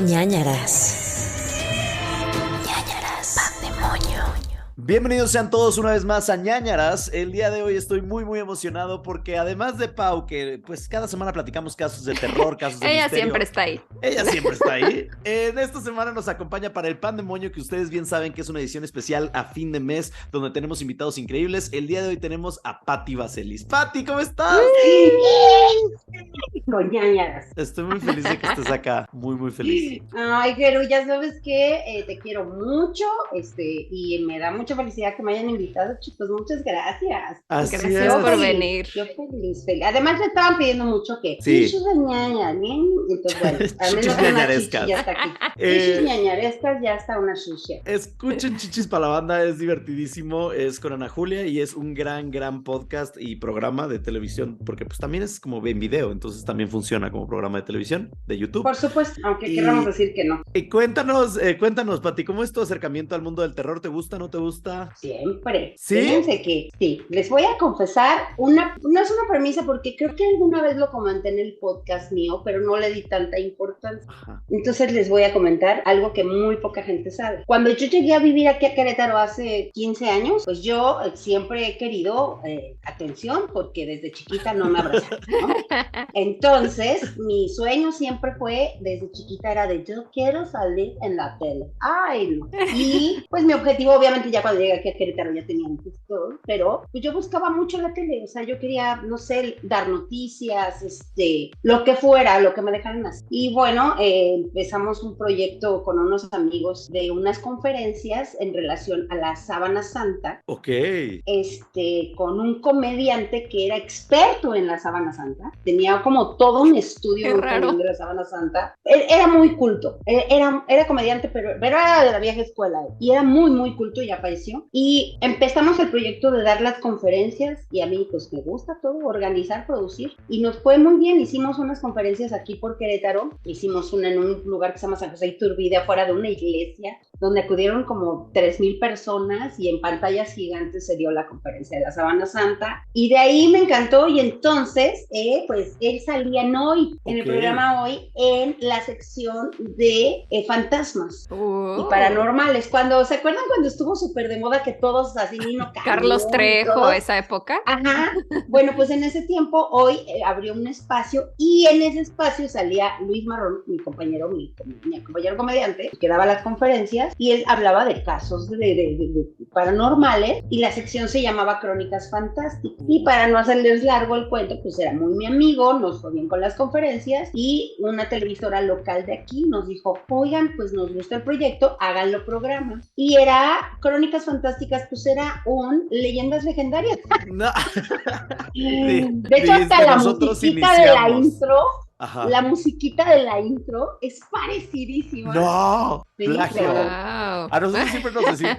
Ñáñaras. Pandemonio. Bienvenidos sean todos una vez más a Ñáñaras. El día de hoy estoy muy emocionado porque además de Pau, que pues cada semana platicamos casos de terror, casos de Ella misterio. siempre está ahí. Ella siempre está ahí. En esta semana nos acompaña para el Pandemonio, que ustedes bien saben que es una edición especial a fin de mes, donde tenemos invitados increíbles. El día de hoy tenemos a Patti Vaselis. Patti, ¿cómo estás? Con Ñáñaras. Estoy muy feliz de que estés acá, muy feliz. Ay, Geru, ya sabes que te quiero mucho, y me da mucha felicidad que me hayan invitado, chicos, muchas gracias. Así Gracias es. por venir. Yo feliz. Además me estaban pidiendo mucho que Sí. chichis de ñaña, bien, entonces bueno, al menos Chichis una ñañarescas. chichi ya está aquí. Eh, Chichis ñañarescas, ya está una chicha. Escuchen Chichis para la Banda, es divertidísimo, es con Ana Julia y es un gran podcast y programa de televisión, porque pues también es como en video, entonces también funciona como programa de televisión de YouTube. Por supuesto, aunque Y- queramos decir que no. Y cuéntanos, Pati, ¿cómo es tu acercamiento al mundo del terror? ¿Te gusta, no te gusta? Siempre. ¿Sí? Fíjense que sí. Les voy a confesar no es una premisa porque creo que alguna vez lo comenté en el podcast mío, pero no le di tanta importancia. Ajá. Entonces les voy a comentar algo que muy poca gente sabe. Cuando yo llegué a vivir aquí a Querétaro hace 15 años, pues yo siempre he querido atención porque desde chiquita no me abrazaron, ¿no? Entonces, mi sueño siempre fue, desde chiquita era de yo quiero salir en la tele. Ay, no. Y pues mi objetivo, obviamente, ya cuando llegué aquí a Querétaro ya tenía un gestor, pero pues yo buscaba mucho la tele, o sea, yo quería, no sé, dar noticias, lo que fuera, lo que me dejaran hacer. Y bueno, empezamos un proyecto con unos amigos de unas conferencias en relación a la Sábana Santa, Ok. con un comediante que era experto en la Sábana Santa, tenía como todo un estudio Qué muy raro. cañón de la Sábana Santa. Era muy culto, era comediante, pero era de la vieja escuela, y era muy culto, y ya falleció. Y empezamos el proyecto de dar las conferencias, y a mí pues me gusta todo, organizar, producir, y nos fue muy bien. Hicimos unas conferencias aquí por Querétaro, hicimos una en un lugar que se llama San José Iturbide, afuera de una iglesia, donde acudieron como 3,000 personas, y en pantallas gigantes se dio la conferencia de la Sábana Santa, y de ahí me encantó. Y entonces, pues él salía en Hoy, en el Ok. programa Hoy, en la sección de fantasmas y Oh. paranormales. ¿Se acuerdan cuando estuvo súper de moda que todos así, Nino Canún, Carlos Trejo, todos? esa época. Ajá, bueno, pues en ese tiempo Hoy abrió un espacio, y en ese espacio salía Luis Marrón, mi compañero comediante, que daba las conferencias, y él hablaba de casos de paranormales, y la sección se llamaba Crónicas Fantásticas. Y para no hacerles largo el cuento, pues era muy mi amigo, nos fue bien con las conferencias, y una televisora local de aquí nos dijo, oigan, pues nos gusta el proyecto, háganlo programa. Y era Crónicas Fantásticas, pues era un Leyendas Legendarias. No. De hecho, hasta la nosotros musiquita de la iniciamos. intro, Ajá. la musiquita de la intro es parecidísima. No, Sí, plagio. pero- Wow. A nosotros siempre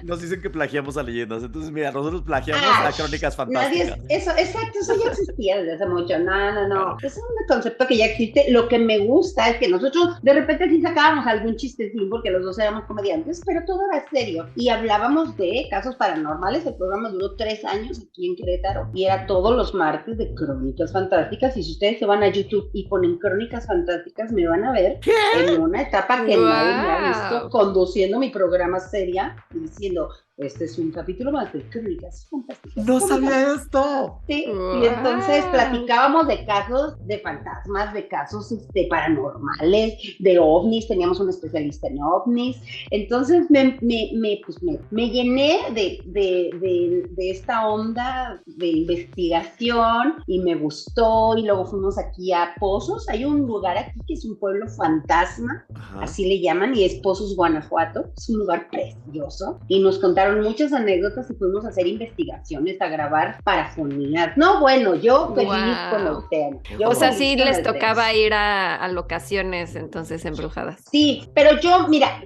nos dicen que plagiamos a leyendas. Entonces, mira, nosotros plagiamos Ah, a Crónicas Nadie Fantásticas. eso ya existía desde hace mucho. No. Es un concepto que ya existe. Lo que me gusta es que nosotros de repente sí sacábamos algún chistecín porque los dos éramos comediantes, pero todo era serio. Y hablábamos de casos paranormales. El programa duró 3 años aquí en Querétaro y era todos los martes de Crónicas Fantásticas. Y si ustedes se van a YouTube y ponen Crónicas Fantásticas, me van a ver en una etapa que nadie me ha visto conduciendo mi programa seria y diciendo, este es un capítulo más de Crónicas Fantásticas. No sabía esto. Sí, Wow. y entonces platicábamos de casos de fantasmas, de casos paranormales, de ovnis, teníamos un especialista en ovnis. Entonces me llené de esta onda de investigación y me gustó. Y luego fuimos aquí a Pozos. Hay un lugar aquí que es un pueblo fantasma, Ajá. así le llaman, y es Pozos, Guanajuato. Es un lugar precioso y nos contaron muchas anécdotas y fuimos a hacer investigaciones, a grabar parafonías. No, bueno, yo feliz Wow. con el tema. O O sea, feliz sí con les el tocaba tema. ir a locaciones entonces embrujadas. Sí, pero yo, mira,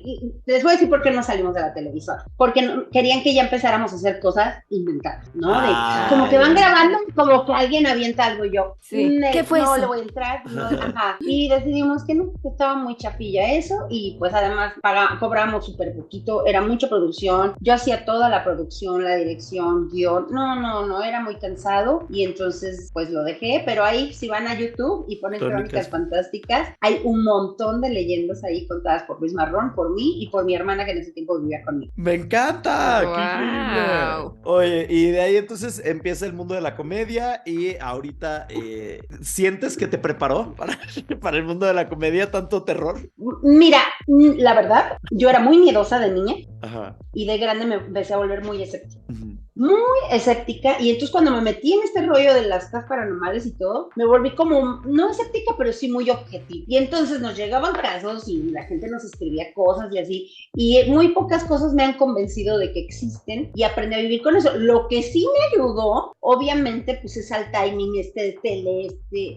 les voy a decir por qué no salimos de la televisora. Porque querían que ya empezáramos a hacer cosas inventadas, ¿no? Como que van grabando, como que alguien avienta algo y yo. Sí. ¿Qué fue no eso? le voy a entrar. No, ajá. Y decidimos que no, que estaba muy chafilla eso. Y pues además cobramos súper poquito, era mucha producción. Yo hacía hacía toda la producción, la dirección, guión. No, era muy cansado y entonces pues lo dejé, pero ahí si van a YouTube y ponen Crónicas Fantásticas, hay un montón de leyendas ahí contadas por Luis Marrón, por mí y por mi hermana que en ese tiempo vivía conmigo. ¡Me encanta! Wow. ¡Qué increíble! Oye, y de ahí entonces empieza el mundo de la comedia y ahorita ¿sientes que te preparó para el mundo de la comedia tanto terror? Mira, la verdad, yo era muy miedosa de niña. Ajá. Y de grande me empecé a volver muy escéptica. Uh-huh. Muy escéptica, y entonces cuando me metí en este rollo de las cosas paranormales y todo, me volví como, no escéptica, pero sí muy objetiva. Y entonces nos llegaban casos y la gente nos escribía cosas y así, y muy pocas cosas me han convencido de que existen y aprendí a vivir con eso. Lo que sí me ayudó, obviamente, pues es al timing de tele,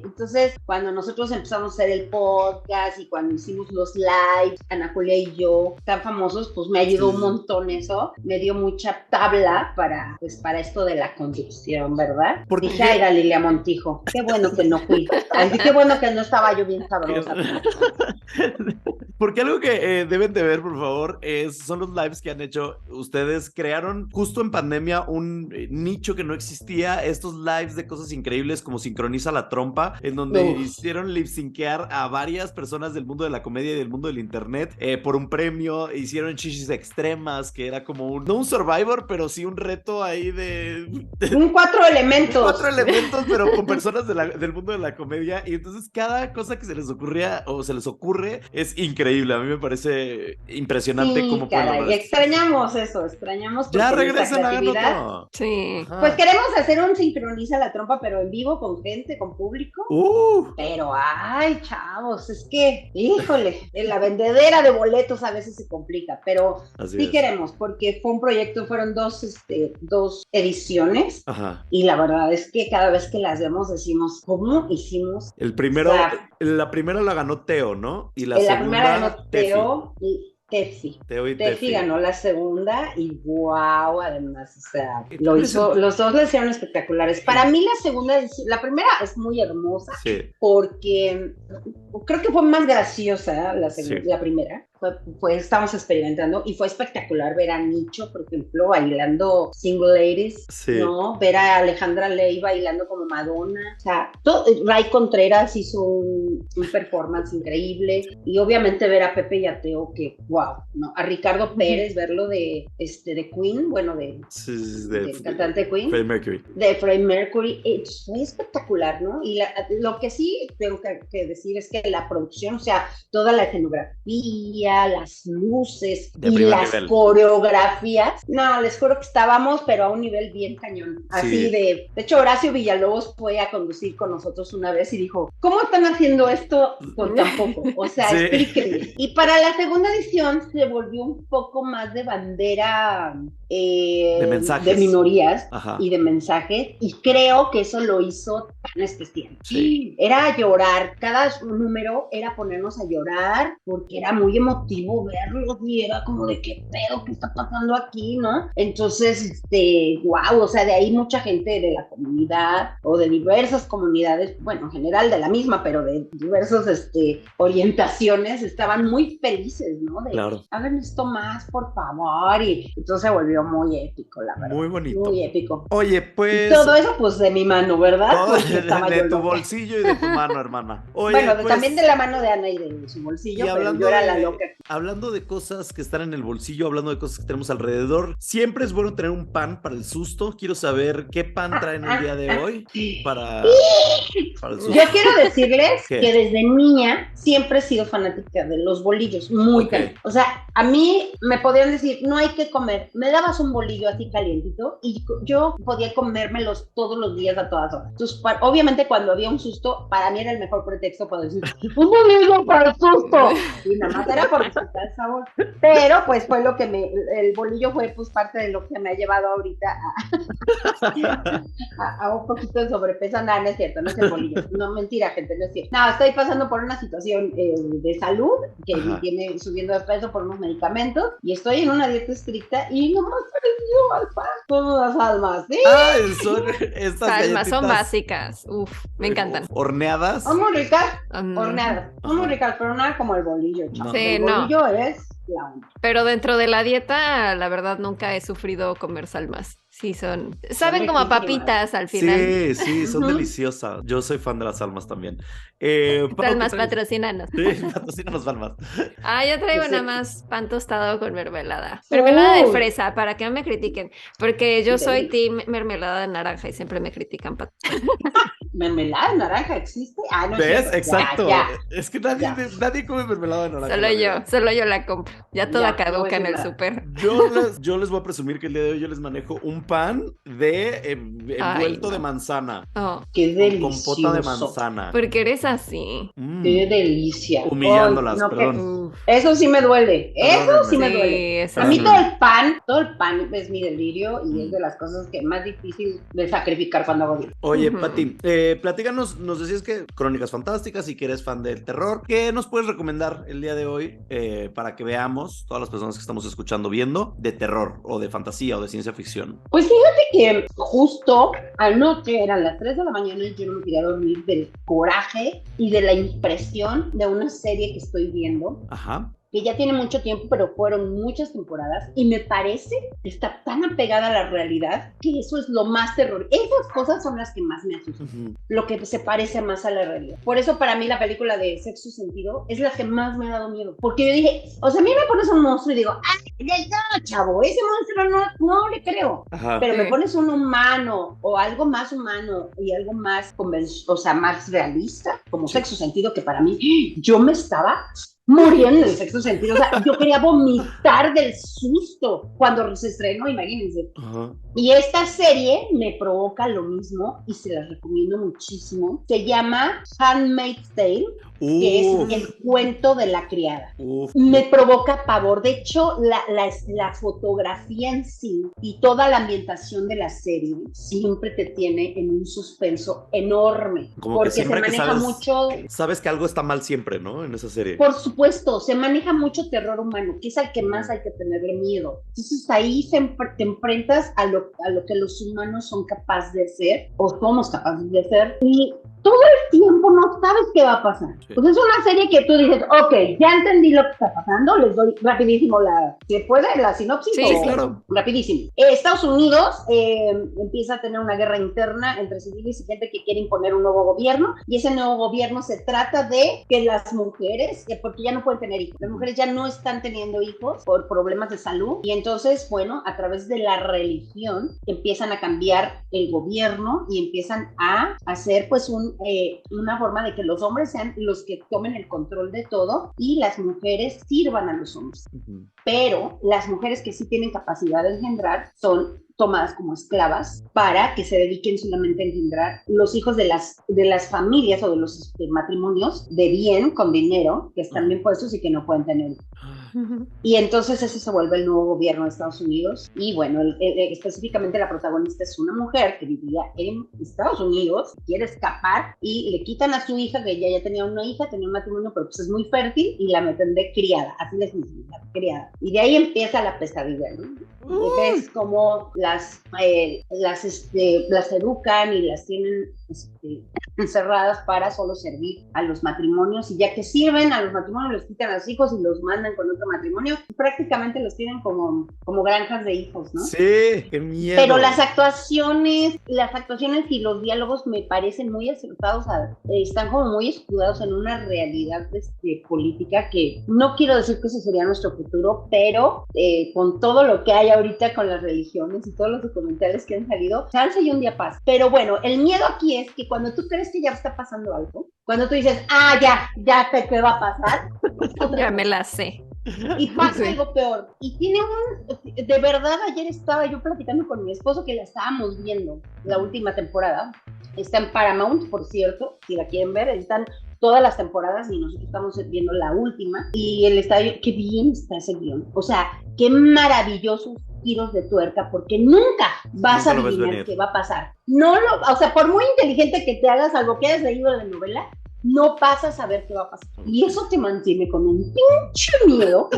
entonces cuando nosotros empezamos a hacer el podcast y cuando hicimos los lives, Ana Julia y yo, tan famosos, pues me ayudó un montón eso, me dio mucha tabla para esto de la conducción, ¿verdad? Porque dije, ay, era Lilia Montijo, qué bueno que no fui, ay, qué bueno que no estaba yo bien sabrosa. Porque algo que deben de ver, por favor, son los lives que han hecho. Ustedes crearon justo en pandemia un nicho que no existía, estos lives de cosas increíbles como Sincroniza la Trompa, en donde hicieron lip-syncear a varias personas del mundo de la comedia y del mundo del internet por un premio. Hicieron Chichis Extremas, que era como no un Survivor, pero sí un reto ahí un 4 elementos. 4 elementos, pero con personas del mundo de la comedia. Y entonces cada cosa que se les ocurría o se les ocurre es increíble. A mí me parece impresionante cómo pueden extrañamos eso, extrañamos ya regresen, háganlo todo. Sí. Ajá. Pues queremos hacer un Sincroniza la Trompa, pero en vivo, con gente, con público. Pero ay, chavos, es que, híjole, la vendedera de boletos a veces se complica, pero sí queremos, porque fue un proyecto, fueron dos ediciones. Ajá. Y la verdad es que cada vez que las vemos decimos, ¿cómo hicimos? El primero, la primera la ganó Teo, ¿no? Y la segunda, primera ganó Teo y Tefi. Tefi ganó la segunda y wow, además, o sea, lo hizo, los dos le hicieron espectaculares. Para mí la segunda, la primera es muy hermosa, porque creo que fue más graciosa la primera. Estamos experimentando y fue espectacular ver a Nicho, por ejemplo, bailando Single Ladies, ¿no? Ver a Alejandra Ley bailando como Madonna, o sea, Ray Contreras hizo un performance increíble, y obviamente ver a Pepe y a Teo, que wow, ¿no? A Ricardo Pérez, verlo de Queen, bueno, del cantante Queen, Freddie Mercury. De Freddie Mercury, fue espectacular, ¿no? Y lo que sí tengo que decir es que la producción, o sea, toda la escenografía, las luces y las coreografías, no, les juro que estábamos, pero a un nivel bien cañón, así de hecho Horacio Villalobos fue a conducir con nosotros una vez y dijo, ¿cómo están haciendo esto con tan poco? O sea, explíquenme. Y para la segunda edición se volvió un poco más de bandera de mensajes, de minorías y de mensajes, y creo que eso lo hizo tan especial. Era llorar, cada número era ponernos a llorar, porque era muy emotivo verlos y era como de qué pedo, qué está pasando aquí, ¿no? Entonces, wow, o sea, de ahí mucha gente de la comunidad o de diversas comunidades, bueno, en general de la misma, pero de diversas orientaciones, estaban muy felices, ¿no? Hagan esto más, por favor, y entonces se volvió muy épico, la verdad. Muy bonito. Muy épico. Oye, pues... Y todo eso, pues, de mi mano, ¿verdad? De tu bolsillo y de tu mano, hermana. Oye, bueno, pues, también de la mano de Ana y de su bolsillo, pero yo era la loca. Hablando de cosas que están en el bolsillo, hablando de cosas que tenemos alrededor, siempre es bueno tener un pan para el susto. Quiero saber qué pan traen el día de hoy para el susto. Yo quiero decirles que desde niña siempre he sido fanática de los bolillos, muy calientes. O sea, a mí me podían decir, no hay que comer. Me dabas un bolillo así calientito y yo podía comérmelos todos los días a todas horas. Entonces, obviamente cuando había un susto, para mí era el mejor pretexto para decir, un bolillo para el susto. Y nada más era por disfrutar el sabor. Pero pues fue lo que el bolillo fue pues parte de lo que me ha llevado ahorita a un poquito de sobrepeso. No, no es cierto, no es el bolillo. No, mentira, gente, no es cierto. No, estoy pasando por una situación de salud que me tiene subiendo de peso por unos medicamentos y estoy en una dieta estricta y nomás pareció al pan con las almas, ¿sí? Son estas almas son básicas, me encantan. ¿Horneadas? Son muy ricas, horneadas, son muy ricas, pero nada como el bolillo, chavo. Sí, el bolillo es la onda. Pero dentro de la dieta, la verdad, nunca he sufrido comer salmas. Sí, saben como a papitas al final. Sí, son Ujú. deliciosas. Yo soy fan de las almas también. Pau, ¿qué Salmas traes? patrocínanos. Sí, patrocínanos almas. Yo traigo Yo sé. nada más pan tostado con mermelada. Mermelada de Uy. fresa, para que no me critiquen. Porque yo soy Deli. team mermelada de naranja y siempre me critican. ¿Mermelada de naranja existe? Ah, no es ¿Ves? cierto. Exacto. Ya. Es que nadie come mermelada de naranja. Solo yo la compro. Ya toda Ya, no voy a caduca en decir el nada. súper. Yo les voy a presumir que el día de hoy yo les manejo un pan de envuelto de no. manzana. Oh, Qué Con compota de delicioso. manzana. porque eres así. Qué delicia. Humillándolas, Ay, no, perdón. Uf. Eso sí me duele. Eso Perdónenme. sí me Sí, duele. eso A mí sí. todo el pan es mi delirio y es de las cosas que más difícil de sacrificar cuando hago dieta. Oye, Ujú. Pati, platícanos, nos decías que Crónicas Fantásticas y que eres fan del terror. ¿Qué nos puedes recomendar el día de hoy para que veamos, todas las personas que estamos escuchando, viendo, de terror o de fantasía o de ciencia ficción? Pues fíjate que justo anoche eran las 3 de la mañana y yo no me quería dormir del coraje y de la impresión de una serie que estoy viendo, Ajá. que ya tiene mucho tiempo, pero fueron muchas temporadas, y me parece que está tan apegada a la realidad que eso es lo más terror. Esas cosas son las que más me asustan, Ujú. lo que se parece más a la realidad. Por eso para mí la película de Sexto Sentido es la que más me ha dado miedo, porque yo dije, o sea, a mí me pones un monstruo y digo, ¡ay, no, chavo! Ese monstruo no le creo. Ajá. Pero me Sí. pones un humano o algo más humano y algo más, o sea, más realista, como Sí. Sexto Sentido, que para mí, yo me estaba muriendo en Sexto Sentido. O sea, yo quería vomitar del susto cuando se estrenó, imagínense. Ajá. Y esta serie me provoca lo mismo y se la recomiendo muchísimo. Se llama Handmaid's Tale, que es el cuento de la criada. Me provoca pavor. De hecho, la fotografía en sí y toda la ambientación de la serie siempre te tiene en un suspenso enorme. Como porque que siempre se que maneja mucho. sabes que algo está mal siempre, ¿no? En esa serie. Por supuesto, se maneja mucho terror humano, que es al que más hay que tenerle miedo. Entonces ahí te enfrentas a lo que los humanos son capaces de hacer, o somos capaces de hacer, y todo el tiempo no sabes qué va a pasar. Sí. Pues es una serie que tú dices, ok, ya entendí lo que está pasando, les doy rapidísimo ¿se puede? La sinopsis. Sí, claro. Rapidísimo. Estados Unidos empieza a tener una guerra interna entre civiles y gente que quiere imponer un nuevo gobierno, y ese nuevo gobierno se trata de que las mujeres, porque ya no pueden tener hijos, las mujeres ya no están teniendo hijos por problemas de salud, y entonces, bueno, a través de la religión empiezan a cambiar el gobierno y empiezan a hacer pues una forma de que los hombres sean los que tomen el control de todo y las mujeres sirvan a los hombres. Ujú. Pero las mujeres que sí tienen capacidad de engendrar son tomadas como esclavas para que se dediquen solamente a engendrar los hijos de las familias o de los matrimonios de bien, con dinero, que están bien puestos y que no pueden tener. Y entonces ese se vuelve el nuevo gobierno de Estados Unidos. Y bueno, específicamente la protagonista es una mujer que vivía en Estados Unidos, quiere escapar y le quitan a su hija, que ella ya tenía una hija, tenía un matrimonio, pero pues es muy fértil, y la meten de criada, así les dicen, criada. Y de ahí empieza la pesadilla, ¿no? Ves cómo las educan y las tienen encerradas para solo servir a los matrimonios, y ya que sirven a los matrimonios los quitan a los hijos y los mandan con otro matrimonio, y prácticamente los tienen como granjas de hijos, ¿no? Sí, qué miedo. Pero las actuaciones y los diálogos me parecen muy acertados, están como muy escudados en una realidad política que no quiero decir que ese sería nuestro futuro, pero con todo lo que hay ahorita con las religiones y todos los documentales que han salido, chance y un día pasa. Pero bueno, el miedo aquí es que cuando tú crees que ya está pasando algo, cuando tú dices, ya sé qué va a pasar, Ya me la sé. y pasa Sí. algo peor. Y de verdad, ayer estaba yo platicando con mi esposo que la estábamos viendo, la última temporada. Está en Paramount, por cierto, si la quieren ver, están todas las temporadas y nosotros estamos viendo la última. Y el estadio, qué bien está ese guión. O sea, qué maravillosos giros de tuerca, porque nunca vas a adivinar qué va a pasar. O sea, por muy inteligente que te hagas, algo que hayas leído de la novela, no vas a saber qué va a pasar. Y eso te mantiene con un pinche miedo,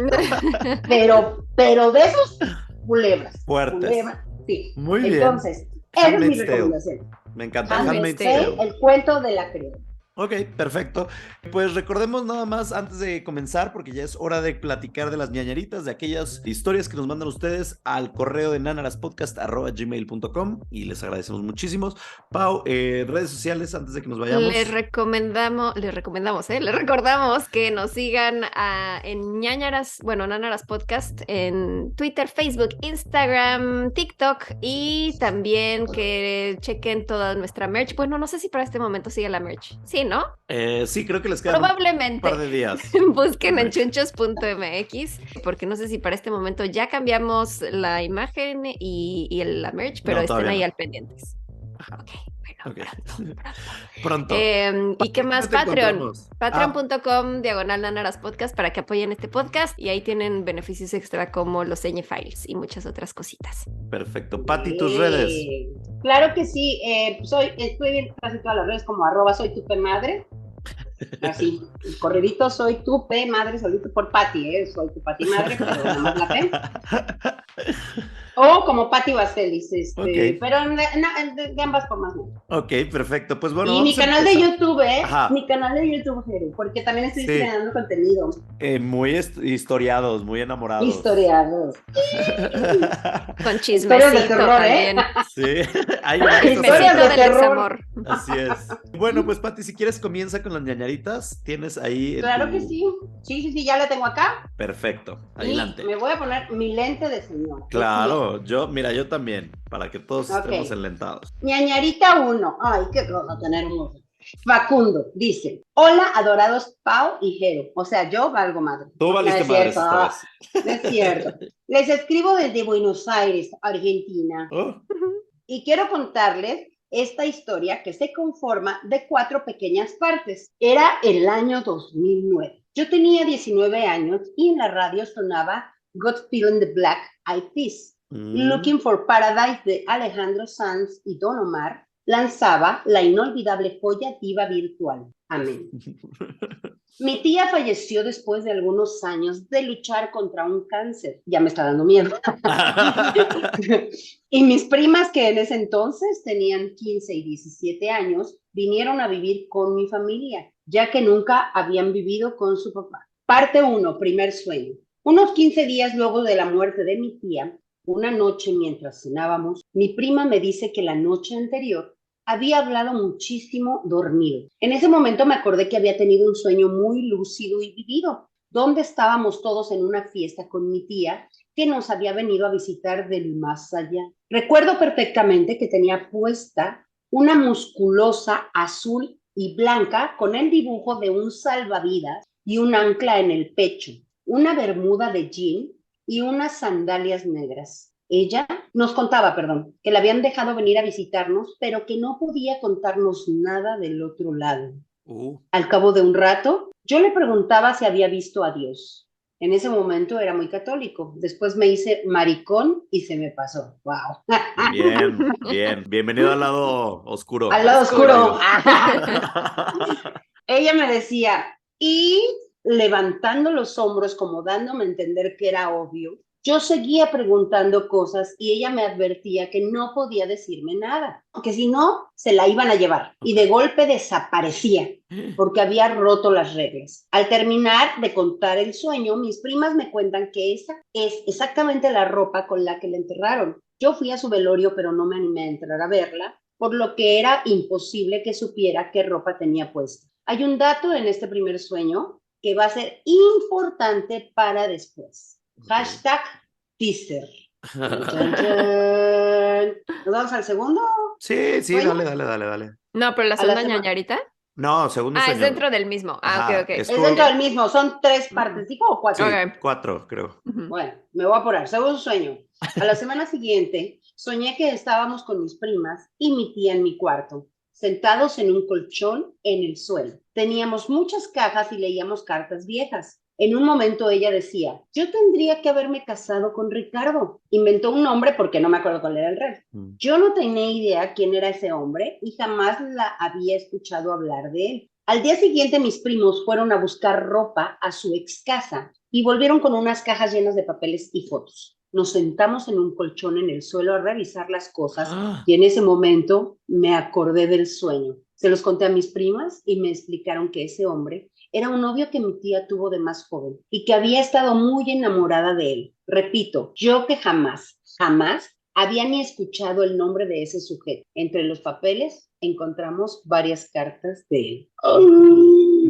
pero de esos culebras. Fuertes. Sí. Muy bien. Entonces, esa es mi Handmaid's Tale. recomendación. Me encanta. Handmaid's Handmaid's Tale, Tale. el cuento de la criada. Ok, perfecto. Pues recordemos nada más antes de comenzar, porque ya es hora de platicar de las ñañaritas, de aquellas historias que nos mandan ustedes al correo de nanaraspodcast@gmail.com y les agradecemos muchísimo. Pau, redes sociales antes de que nos vayamos. Les recomendamos, les recordamos que nos sigan en ñañaras, bueno, Nánaras Podcast en Twitter, Facebook, Instagram, TikTok y también que chequen toda nuestra merch. Bueno, no sé si para este momento sigue la merch. Sí, ¿no? Sí, creo que les quedan Probablemente. un par de días. Busquen en chunchos.mx, porque no sé si para este momento ya cambiamos la imagen y la merch, pero No, estén todavía ahí no. al pendientes. Ajá. Ok, bueno, Ok. pronto. Pronto. ¿Y qué más? ¿Dónde te Patreon. encontramos? Patreon.com/Nanaras Podcast para que apoyen este podcast y ahí tienen beneficios extra como los files y muchas otras cositas. Perfecto. Pati, tus redes. Claro que sí, estoy en casi todas las redes como @soytupemadre. Así, el corredito soy tu P madre, solito por Pati, soy tu Pati madre, pero nada más la P. O como Pati Vaselis, Ok. pero de ambas formas no. Ok, perfecto. Pues bueno, Y vamos mi a canal de empezar. YouTube, Ajá. mi canal de YouTube, Jero, porque también estoy Sí. generando contenido. Muy historiados, muy enamorados. Historiados. Con Historias de chismecito terror, también. Sí, hay una Historias de del terror. desamor. Así es. Bueno, pues Pati, si quieres comienza con las ñañaritas. Tienes ahí. Claro que sí. Sí, ya la tengo acá. Perfecto. Y Adelante. me voy a poner mi lente de señora. Claro, yo también, para que todos Ok. estemos enlentados. Ñañarita 1. Ay, qué cosa tener un ojo. Facundo dice: Hola, adorados Pau y Jero. O sea, yo valgo madre. Tú valiste no es madres cierto, esta vez. no es cierto. Les escribo desde Buenos Aires, Argentina. Oh, Y quiero contarles esta historia que se conforma de 4 pequeñas partes. Era el año 2009. Yo tenía 19 años y en la radio sonaba Got Feeling the Black Eyed Peas. Looking for Paradise de Alejandro Sanz y Don Omar lanzaba la inolvidable joya diva virtual. Amén. Mi tía falleció después de algunos años de luchar contra un cáncer. Ya me está dando miedo. Y mis primas, que en ese entonces tenían 15 y 17 años, vinieron a vivir con mi familia, ya que nunca habían vivido con su papá. Parte 1, primer sueño. Unos 15 días luego de la muerte de mi tía, una noche mientras cenábamos, mi prima me dice que la noche anterior había hablado muchísimo dormido. En ese momento me acordé que había tenido un sueño muy lúcido y vivido, donde estábamos todos en una fiesta con mi tía que nos había venido a visitar del más allá. Recuerdo perfectamente que tenía puesta una musculosa azul y blanca con el dibujo de un salvavidas y un ancla en el pecho, una bermuda de jean y unas sandalias negras. Ella nos contaba, que la habían dejado venir a visitarnos, pero que no podía contarnos nada del otro lado. Al cabo de un rato, yo le preguntaba si había visto a Dios. En ese momento era muy católico. Después me hice maricón y se me pasó. ¡Wow! Bien. Bienvenido al lado oscuro. Al lado oscuro. Ella me decía, y levantando los hombros como dándome a entender que era obvio, yo seguía preguntando cosas y ella me advertía que no podía decirme nada, que si no, se la iban a llevar. Y de golpe desaparecía, porque había roto las reglas. Al terminar de contar el sueño, mis primas me cuentan que esa es exactamente la ropa con la que la enterraron. Yo fui a su velorio, pero no me animé a entrar a verla, por lo que era imposible que supiera qué ropa tenía puesta. Hay un dato en este primer sueño que va a ser importante para después. Hashtag teaser. ¿Nos vamos al segundo? Sí, ¿Sueño? dale. No, pero la segunda ñañarita. No, segundo sueño. Es dentro del mismo. Ajá, Ok. Es dentro del mismo, son 3 partes, ¿digo? ¿O 4? Sí, Ok. 4, creo. Bueno, me voy a apurar. Segundo sueño. A la semana siguiente, soñé que estábamos con mis primas y mi tía en mi cuarto, sentados en un colchón en el suelo. Teníamos muchas cajas y leíamos cartas viejas. En un momento ella decía, yo tendría que haberme casado con Ricardo. Inventó un nombre porque no me acuerdo cuál era el real. Yo no tenía idea quién era ese hombre y jamás la había escuchado hablar de él. Al día siguiente mis primos fueron a buscar ropa a su ex casa y volvieron con unas cajas llenas de papeles y fotos. Nos sentamos en un colchón en el suelo a revisar las cosas y en ese momento me acordé del sueño. Se los conté a mis primas y me explicaron que ese hombre era un novio que mi tía tuvo de más joven y que había estado muy enamorada de él. Repito, yo que jamás había ni escuchado el nombre de ese sujeto. Entre los papeles encontramos varias cartas de él.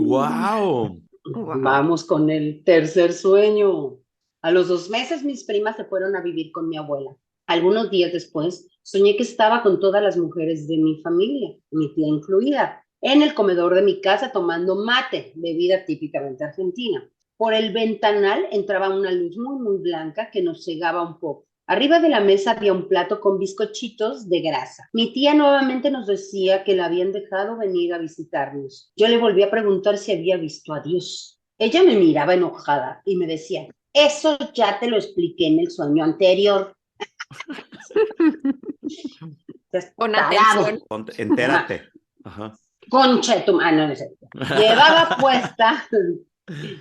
¡Wow! Vamos con el tercer sueño. A los 2 meses mis primas se fueron a vivir con mi abuela. Algunos días después soñé que estaba con todas las mujeres de mi familia, mi tía incluida, en el comedor de mi casa tomando mate, bebida típicamente argentina. Por el ventanal entraba una luz muy blanca que nos cegaba un poco. Arriba de la mesa había un plato con bizcochitos de grasa. Mi tía nuevamente nos decía que la habían dejado venir a visitarnos. Yo le volví a preguntar si había visto a Dios. Ella me miraba enojada y me decía, eso ya te lo expliqué en el sueño anterior. Con atención. Entérate. Ajá. Concha de tu mano, no sé.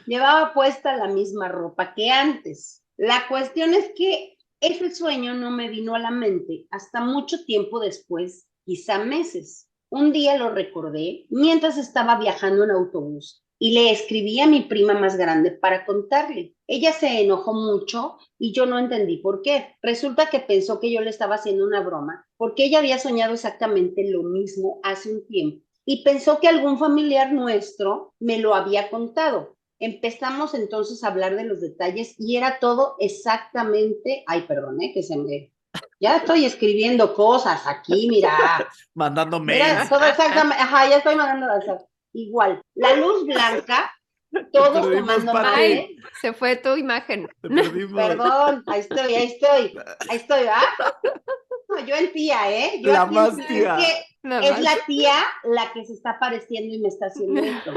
Llevaba puesta la misma ropa que antes. La cuestión es que ese sueño no me vino a la mente hasta mucho tiempo después, quizá meses. Un día lo recordé mientras estaba viajando en autobús y le escribí a mi prima más grande para contarle. Ella se enojó mucho y yo no entendí por qué. Resulta que pensó que yo le estaba haciendo una broma porque ella había soñado exactamente lo mismo hace un tiempo y pensó que algún familiar nuestro me lo había contado. Empezamos entonces a hablar de los detalles y era todo exactamente, ay, perdón, que se me... Ya estoy escribiendo cosas aquí, mira. Mandando Era mails. todo exactamente, ajá, ya estoy mandando igual. La luz blanca, todos perdimos, tomando Pati. mate. Ay, se fue tu imagen. Te perdimos. Perdón, ahí estoy, ¿ah? No, yo en tía, ¿eh? Yo La aquí más en tía. es que Nada es más. la tía la que se está apareciendo y me está haciendo esto.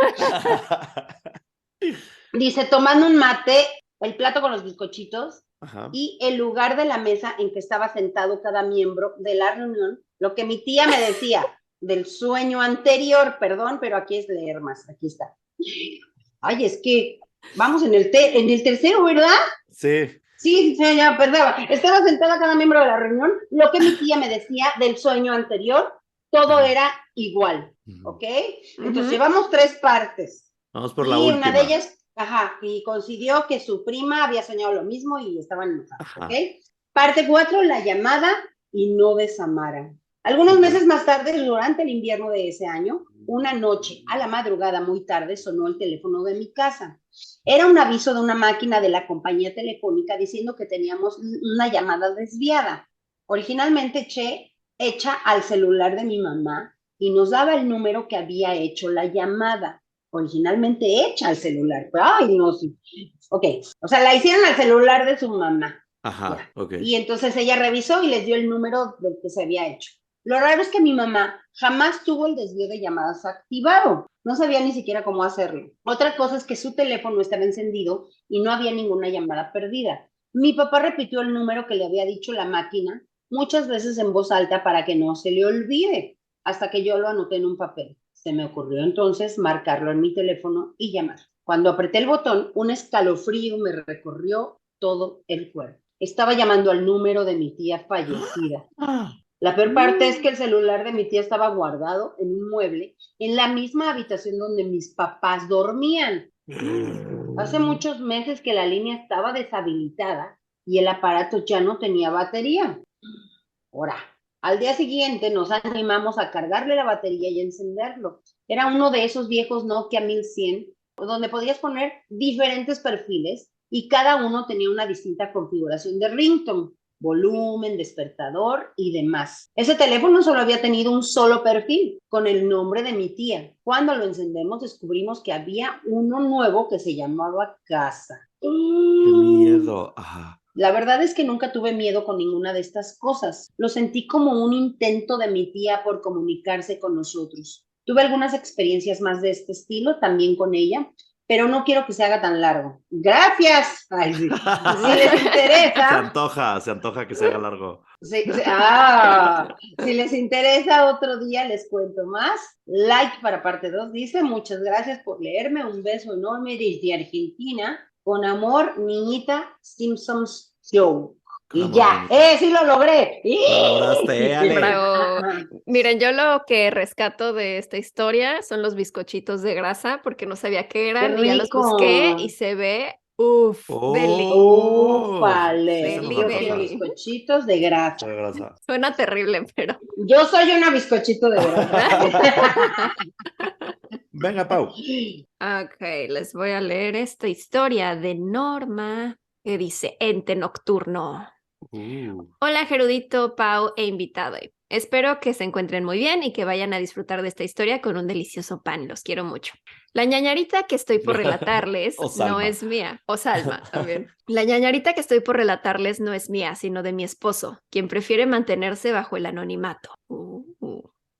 Dice, tomando un mate, el plato con los bizcochitos Ajá. y el lugar de la mesa en que estaba sentado cada miembro de la reunión, lo que mi tía me decía del sueño anterior, perdón, pero aquí es leer más, aquí está. Ay, es que vamos en el tercero, ¿verdad? Sí. Sí, ya, perdón. Estaba sentada cada miembro de la reunión, lo que mi tía me decía del sueño anterior, todo era igual, ¿ok? Entonces llevamos 3 partes. Vamos por la Y última. una de ellas, y coincidió que su prima había soñado lo mismo y estaban enojados, ¿ok? Parte 4, la llamada y no de Samara. Algunos meses más tarde, durante el invierno de ese año, una noche, a la madrugada muy tarde, sonó el teléfono de mi casa. Era un aviso de una máquina de la compañía telefónica diciendo que teníamos una llamada desviada. Originalmente hecha al celular de mi mamá y nos daba el número que había hecho la llamada. Originalmente hecha al celular. Ay, no, sí. Ok, o sea, la hicieron al celular de su mamá. Ajá, ok. Y entonces ella revisó y les dio el número del que se había hecho. Lo raro es que mi mamá jamás tuvo el desvío de llamadas activado. No sabía ni siquiera cómo hacerlo. Otra cosa es que su teléfono estaba encendido y no había ninguna llamada perdida. Mi papá repitió el número que le había dicho la máquina muchas veces en voz alta para que no se le olvide, hasta que yo lo anoté en un papel. Se me ocurrió entonces marcarlo en mi teléfono y llamar. Cuando apreté el botón, un escalofrío me recorrió todo el cuerpo. Estaba llamando al número de mi tía fallecida. La peor parte es que el celular de mi tía estaba guardado en un mueble en la misma habitación donde mis papás dormían. Hace muchos meses que la línea estaba deshabilitada y el aparato ya no tenía batería. Ahora, al día siguiente nos animamos a cargarle la batería y encenderlo. Era uno de esos viejos Nokia 1100 donde podías poner diferentes perfiles y cada uno tenía una distinta configuración de ringtone, volumen, despertador y demás. Ese teléfono solo había tenido un solo perfil con el nombre de mi tía. Cuando lo encendemos descubrimos que había uno nuevo que se llamaba Casa. ¡Qué miedo! Ajá. La verdad es que nunca tuve miedo con ninguna de estas cosas. Lo sentí como un intento de mi tía por comunicarse con nosotros. Tuve algunas experiencias más de este estilo, también con ella, pero no quiero que se haga tan largo. ¡Gracias! Ay, sí. Si les interesa... Se antoja que se haga largo. Si les interesa, otro día les cuento más. Like para parte 2, dice. Muchas gracias por leerme. Un beso enorme desde Argentina. Con amor, niñita Simpsons Show. Y ya, sí lo logré. Lo lograste, Ale. Bravo. Miren, yo lo que rescato de esta historia son los bizcochitos de grasa, porque no sabía qué eran, ¡Qué y ya los busqué rico! y se ve, uff, deli, Sí se ¡Úpale! nos deli, Yo quiero antoja. deli. bizcochitos de grasa. De grasa. Suena terrible, pero... Yo soy una bizcochito de grasa. Venga, Pau. Ok, les voy a leer esta historia de Norma que dice Ente Nocturno. Hola, Gerudito, Pau e invitado. Espero que se encuentren muy bien y que vayan a disfrutar de esta historia con un delicioso pan. Los quiero mucho. La ñañarita que estoy por relatarles O no Salma. es mía. O Salma también. La ñañarita que estoy por relatarles no es mía, sino de mi esposo, quien prefiere mantenerse bajo el anonimato.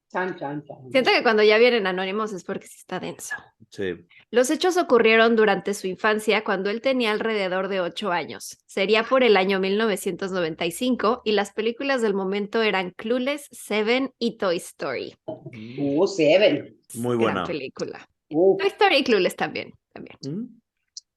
Chan, chan, chan. Siento que cuando ya vienen anónimos es porque sí está denso. Sí. Los hechos ocurrieron durante su infancia cuando él tenía alrededor de 8 años. Sería por el año 1995 y las películas del momento eran Clueless, Seven y Toy Story. Seven. Muy Gran buena. película. Toy Story y Clueless también.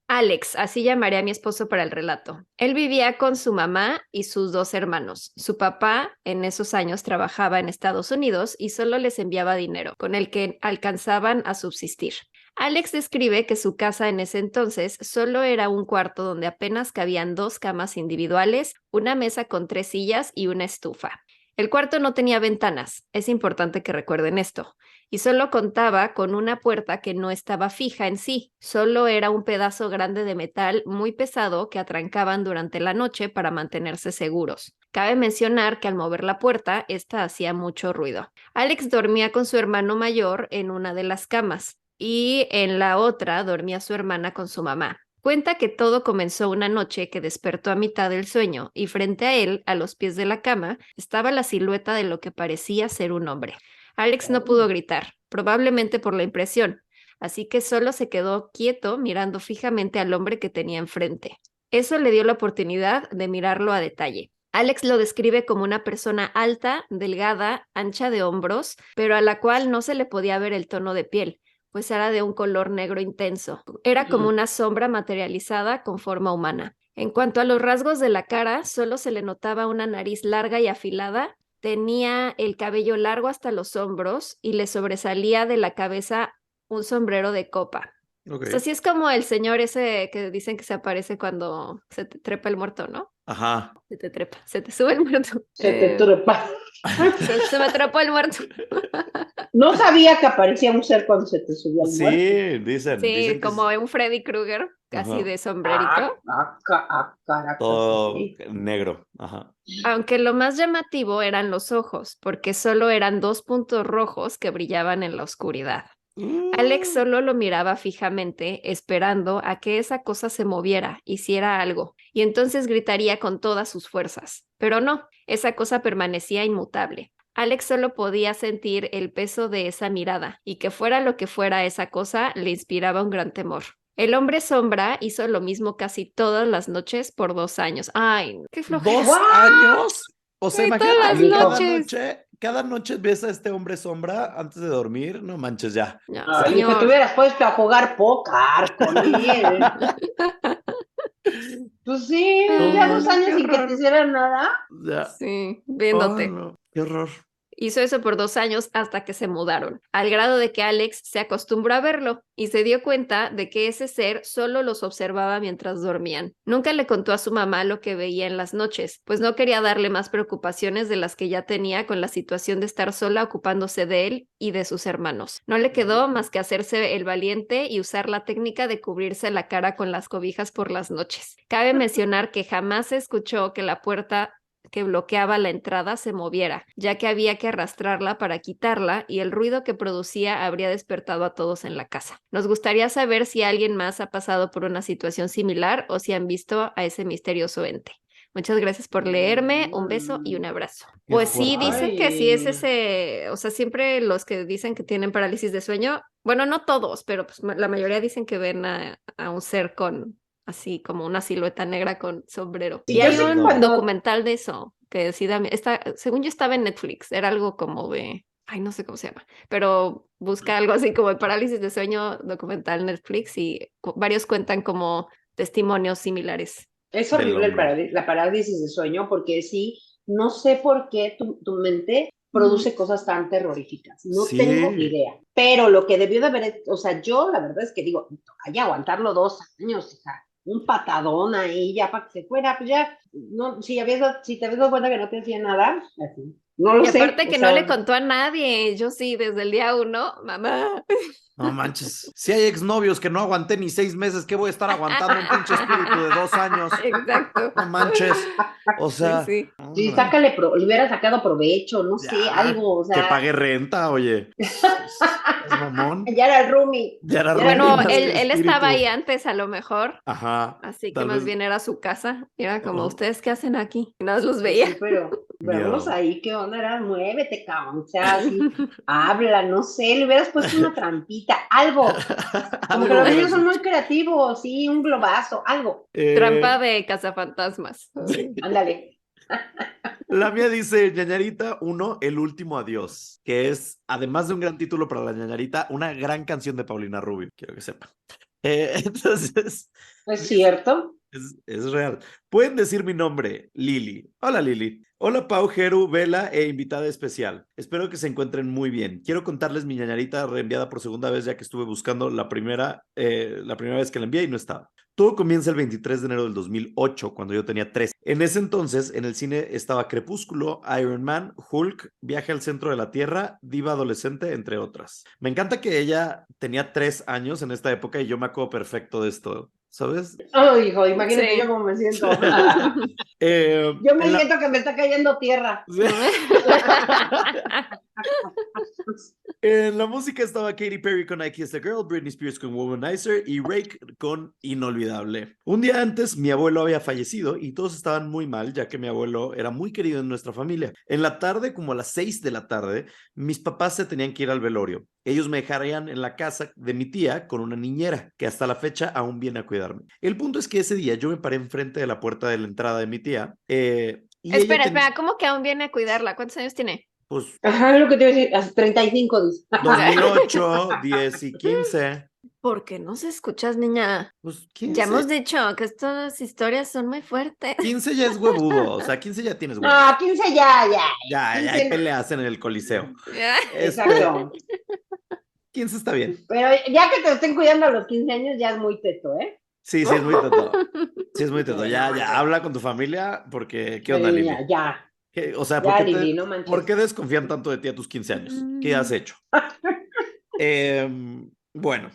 Alex, así llamaré a mi esposo para el relato. Él vivía con su mamá y sus 2 hermanos. Su papá en esos años trabajaba en Estados Unidos y solo les enviaba dinero, con el que alcanzaban a subsistir. Alex describe que su casa en ese entonces solo era un cuarto donde apenas cabían 2 camas individuales, una mesa con 3 sillas y una estufa. El cuarto no tenía ventanas, es importante que recuerden esto, y solo contaba con una puerta que no estaba fija en sí, solo era un pedazo grande de metal muy pesado que atrancaban durante la noche para mantenerse seguros. Cabe mencionar que al mover la puerta, esta hacía mucho ruido. Alex dormía con su hermano mayor en una de las camas, y en la otra dormía su hermana con su mamá. Cuenta que todo comenzó una noche que despertó a mitad del sueño y frente a él, a los pies de la cama, estaba la silueta de lo que parecía ser un hombre. Alex no pudo gritar, probablemente por la impresión, así que solo se quedó quieto mirando fijamente al hombre que tenía enfrente. Eso le dio la oportunidad de mirarlo a detalle. Alex lo describe como una persona alta, delgada, ancha de hombros, pero a la cual no se le podía ver el tono de piel, pues era de un color negro intenso. Era como una sombra materializada con forma humana. En cuanto a los rasgos de la cara, solo se le notaba una nariz larga y afilada, tenía el cabello largo hasta los hombros y le sobresalía de la cabeza un sombrero de copa. Okay. O sea, sí es como el señor ese que dicen que se aparece cuando se te trepa el muerto, ¿no? Ajá. Se te trepa, se te sube el muerto. Se te trepa. Se me trepó el muerto. No sabía que aparecía un ser cuando se te subía el muerto. Sí, dicen. Sí, dicen como un Freddy Krueger, así de sombrerito. Todo sí. negro. Ajá. Aunque lo más llamativo eran los ojos, porque solo eran 2 puntos rojos que brillaban en la oscuridad. Alex solo lo miraba fijamente, esperando a que esa cosa se moviera, hiciera algo, y entonces gritaría con todas sus fuerzas. Pero no, esa cosa permanecía inmutable. Alex solo podía sentir el peso de esa mirada, y que fuera lo que fuera esa cosa, le inspiraba un gran temor. El hombre sombra hizo lo mismo casi todas las noches por 2 años. ¡Ay, qué flojera! ¿2 años? O sea, Sí, imagínate, todas las noches. cada noche ves a este hombre sombra antes de dormir. No manches ya. No, Ay, que te hubieras puesto a jugar póker con él. Pues sí, ya 2 años sin que te hicieran nada. Ya. Sí, viéndote. Oh, no. Qué horror. Hizo eso por 2 años hasta que se mudaron, al grado de que Alex se acostumbró a verlo y se dio cuenta de que ese ser solo los observaba mientras dormían. Nunca le contó a su mamá lo que veía en las noches, pues no quería darle más preocupaciones de las que ya tenía con la situación de estar sola ocupándose de él y de sus hermanos. No le quedó más que hacerse el valiente y usar la técnica de cubrirse la cara con las cobijas por las noches. Cabe mencionar que jamás se escuchó que la puerta que bloqueaba la entrada se moviera, ya que había que arrastrarla para quitarla y el ruido que producía habría despertado a todos en la casa. Nos gustaría saber si alguien más ha pasado por una situación similar o si han visto a ese misterioso ente. Muchas gracias por leerme, un beso y un abrazo. Qué Pues sí, fuerte. dice que sí es ese, o sea, siempre los que dicen que tienen parálisis de sueño, bueno, no todos, pero pues la mayoría dicen que ven a un ser con así como una silueta negra con sombrero. Sí, Y yo hay sé que un cuando- documental de eso, que sí, según yo estaba en Netflix, era algo como de, ay, no sé cómo se llama, pero busca algo así como el parálisis de sueño documental Netflix y varios cuentan como testimonios similares. Es del horrible hombre. la parálisis de sueño porque sí, no sé por qué tu mente produce cosas tan terroríficas. No tengo Sí, idea. Pero lo que debió de haber, o sea, yo la verdad es que digo, hay que aguantarlo 2 años, hija. Un patadón ahí ya para que se fuera, pues ya, no, si te habías dado cuenta que no te hacía nada, así. No lo Y sé, aparte o que no le sea, contó a nadie, yo sí, desde el día 1, mamá. no manches. Si hay exnovios que no aguanté ni 6 meses, ¿qué voy a estar aguantando un pinche espíritu de 2 años? Exacto. No manches. O Sí, sea, sí. sí, hombre, le hubiera sacado provecho, no sé, ya, algo, o que sea, pague renta, oye. Es mamón. ya era el roomie, Ya era ya era el roomie Bueno, más roomie. que él estaba ahí espíritu. antes a lo mejor, Ajá, así que tal más vez. bien era su casa. Y era como, Oh, ¿ustedes qué hacen aquí? Y nada más los Pues veía. sí, pero verlos miedo. ahí, ¿qué onda? Era, muévete, cabrón, o sea, así, habla, no sé, le hubieras puesto una trampita, algo, como que Algo los niños hubieras son muy hecho. creativos, sí, un globazo, algo, Trampa Eh, de cazafantasmas. Ay. ándale. la mía dice Ñañarita 1, El último adiós, que es, además de un gran título para la Ñañarita, una gran canción de Paulina Rubio, quiero que sepan. Entonces, ¿Es dice, cierto? es real. Pueden decir mi nombre, Lili. Hola, Lili. Hola, Pau, Geru, Vela e invitada especial. Espero que se encuentren muy bien. Quiero contarles mi ñañarita reenviada por segunda vez, ya que estuve buscando la primera vez que la envié y no estaba. Todo comienza el 23 de enero del 2008, cuando yo tenía 3. En ese entonces, en el cine estaba Crepúsculo, Iron Man, Hulk, Viaje al centro de la Tierra, Diva adolescente, entre otras. Me encanta que ella tenía 3 años en esta época y yo me acuerdo perfecto de esto, ¿sabes? Ay, hijo, imagínate yo Sí. cómo me siento. Yo me En la... siento que me está cayendo tierra. En la música estaba Katy Perry con I Kissed a Girl, Britney Spears con Womanizer y Rake con Inolvidable. Un día antes, mi abuelo había fallecido y todos estaban muy mal, ya que mi abuelo era muy querido en nuestra familia. En la tarde, como a las 6 de la tarde, mis papás se tenían que ir al velorio. Ellos me dejarían en la casa de mi tía con una niñera, que hasta la fecha aún viene a cuidarme. El punto es que ese día yo me paré enfrente de la puerta de la entrada de mi tía y ella Espera, tenía, espera, ¿cómo que aún viene a cuidarla? ¿Cuántos años tiene? pues, Ajá, es lo que te iba a decir, hasta 35 dice. 2008, 10 y 15. ¿Por qué no se escuchas, niña? Pues Ya hemos 15. dicho que estas historias son muy fuertes. 15 ya es huevudo, o sea, 15 ya tienes No, huevos. 15 ya, ya. Ya hay 15 no. peleas en el Coliseo. Este, Exacto. 15 está bien. Pero ya que te estén cuidando a los 15 años, ya es muy teto, ¿eh? Sí, sí es muy teto. Sí es muy teto. No Ya, manches. habla con tu familia porque, ¿qué onda, Sí, Lili? ya, O sea, ya, Lili, no ¿por manches. qué desconfían tanto de ti a tus 15 años? ¿Qué has hecho? Bueno.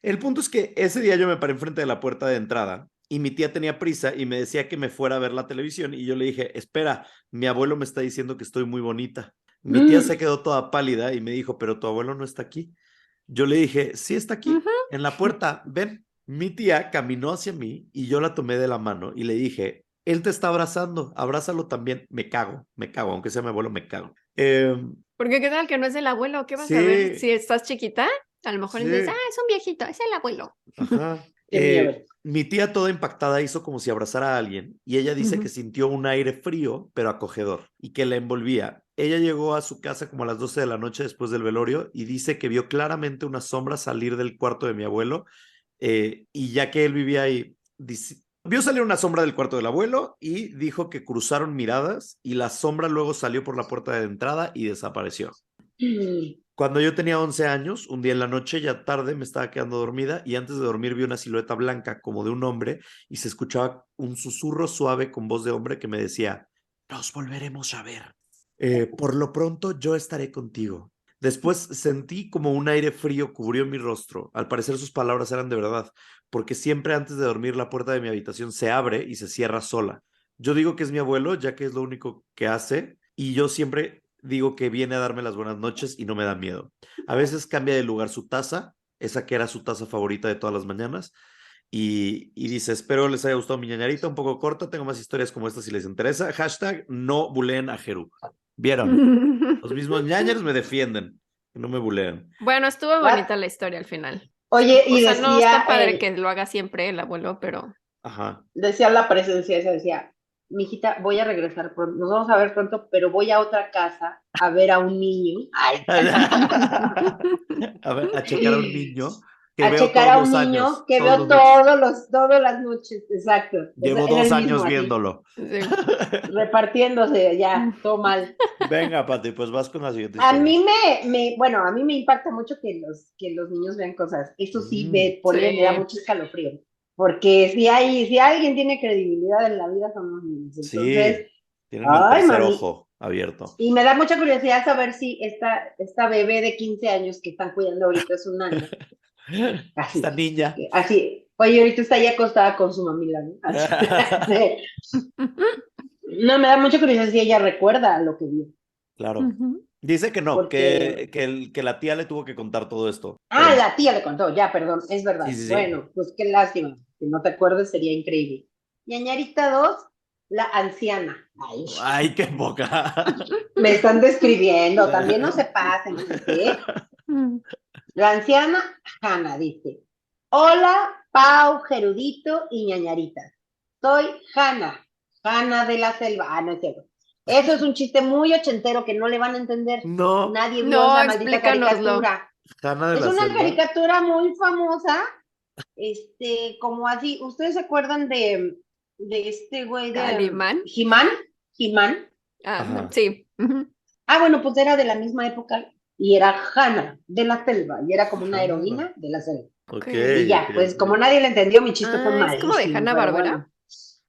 El punto es que ese día yo me paré enfrente de la puerta de entrada y mi tía tenía prisa y me decía que me fuera a ver la televisión y yo le dije, espera, mi abuelo me está diciendo que estoy muy bonita. Mi tía se quedó toda pálida y me dijo, pero tu abuelo no está aquí. Yo le dije, sí está aquí, Ujú. en la puerta, ven. Mi tía caminó hacia mí y yo la tomé de la mano y le dije, él te está abrazando, abrázalo también. Me cago, aunque sea mi abuelo, me cago. Porque qué tal que no es el abuelo, ¿qué vas a ver? Sí, Si estás chiquita, a lo mejor dices, ah, sí, es un viejito, es el abuelo. ajá. Qué miedo. Mi tía toda impactada hizo como si abrazara a alguien y ella dice que sintió un aire frío pero acogedor y que la envolvía. Ella llegó a su casa como a las 12 de la noche después del velorio y dice que vio claramente una sombra salir del cuarto de mi abuelo y ya que él vivía ahí, vio salir una sombra del cuarto del abuelo y dijo que cruzaron miradas y la sombra luego salió por la puerta de entrada y desapareció. Cuando yo tenía 11 años, un día en la noche, ya tarde, me estaba quedando dormida y antes de dormir vi una silueta blanca como de un hombre y se escuchaba un susurro suave con voz de hombre que me decía, nos volveremos a ver. Por lo pronto yo estaré contigo. Después sentí como un aire frío cubrió mi rostro. Al parecer sus palabras eran de verdad, porque siempre antes de dormir la puerta de mi habitación se abre y se cierra sola. Yo digo que es mi abuelo, ya que es lo único que hace, y yo siempre digo que viene a darme las buenas noches y no me da miedo. A veces cambia de lugar su taza, esa que era su taza favorita de todas las mañanas, y dice, espero les haya gustado mi ñañarita, un poco corta, tengo más historias como esta si les interesa. Hashtag no buleen a Jeru. ¿Vieron? Los mismos ñañeros me defienden, que no me bulean. Bueno, estuvo What? bonita la historia al final. Oye, O y sea, no está decía, padre que lo haga siempre el abuelo, pero Ajá. decía la presencia esa, decía, mijita, voy a regresar pronto, nos vamos a ver pronto, pero voy a otra casa a ver a un niño. Ay, A ver, a checar a un niño. Que a veo checar a todos un los niño años, que todos veo los días. todas las noches, exacto. Llevo Era 2 el años mismo, así, viéndolo. Sí. repartiéndose ya, todo mal. Venga, Pati, pues vas con la siguiente A historia. mí bueno, a mí me impacta mucho que los niños vean cosas. Eso sí, por Sí. ende, me da mucho escalofrío. Porque si alguien tiene credibilidad en la vida son los niños. Entonces, Sí, tienen el ay, tercer mami. ojo abierto. Y me da mucha curiosidad saber si esta bebé de 15 años que están cuidando ahorita es un nana. Esta niña. Así. Oye, ahorita está ahí acostada con su mamila, ¿no? Así. No, me da mucha curiosidad si ella recuerda lo que vio. Claro. Ujú. Dice que no, Porque... que la tía le tuvo que contar todo esto. Ah, Pero la tía le contó, ya, perdón, es verdad. sí. Bueno, pues qué lástima, que no te acuerdes, sería increíble. Ñañarita 2, la anciana. Ay, Ay, qué poca. me están describiendo, también no se pasen, gente. La anciana Hanna dice: Hola, Pau, Gerudito y Ñañarita. Soy Hanna de la selva. Ah, no es cierto. Eso es un chiste muy ochentero que no le van a entender. No, Nadie vio No, esa maldita explícanoslo. caricatura. Hanna de Es la una selva. caricatura muy famosa, como así. ¿Ustedes se acuerdan de este güey de ¿Calimán? He-Man? He-Man. Ah, Ajá. sí. Ujú. Ah, bueno, pues era de la misma época y era Hanna de la selva y era como una Hanna. heroína de la selva. Ok, Y ya, ok, pues ok. como nadie le entendió, mi chiste fue Ah, es como de malísimo, pero Hanna-Barbera. bueno.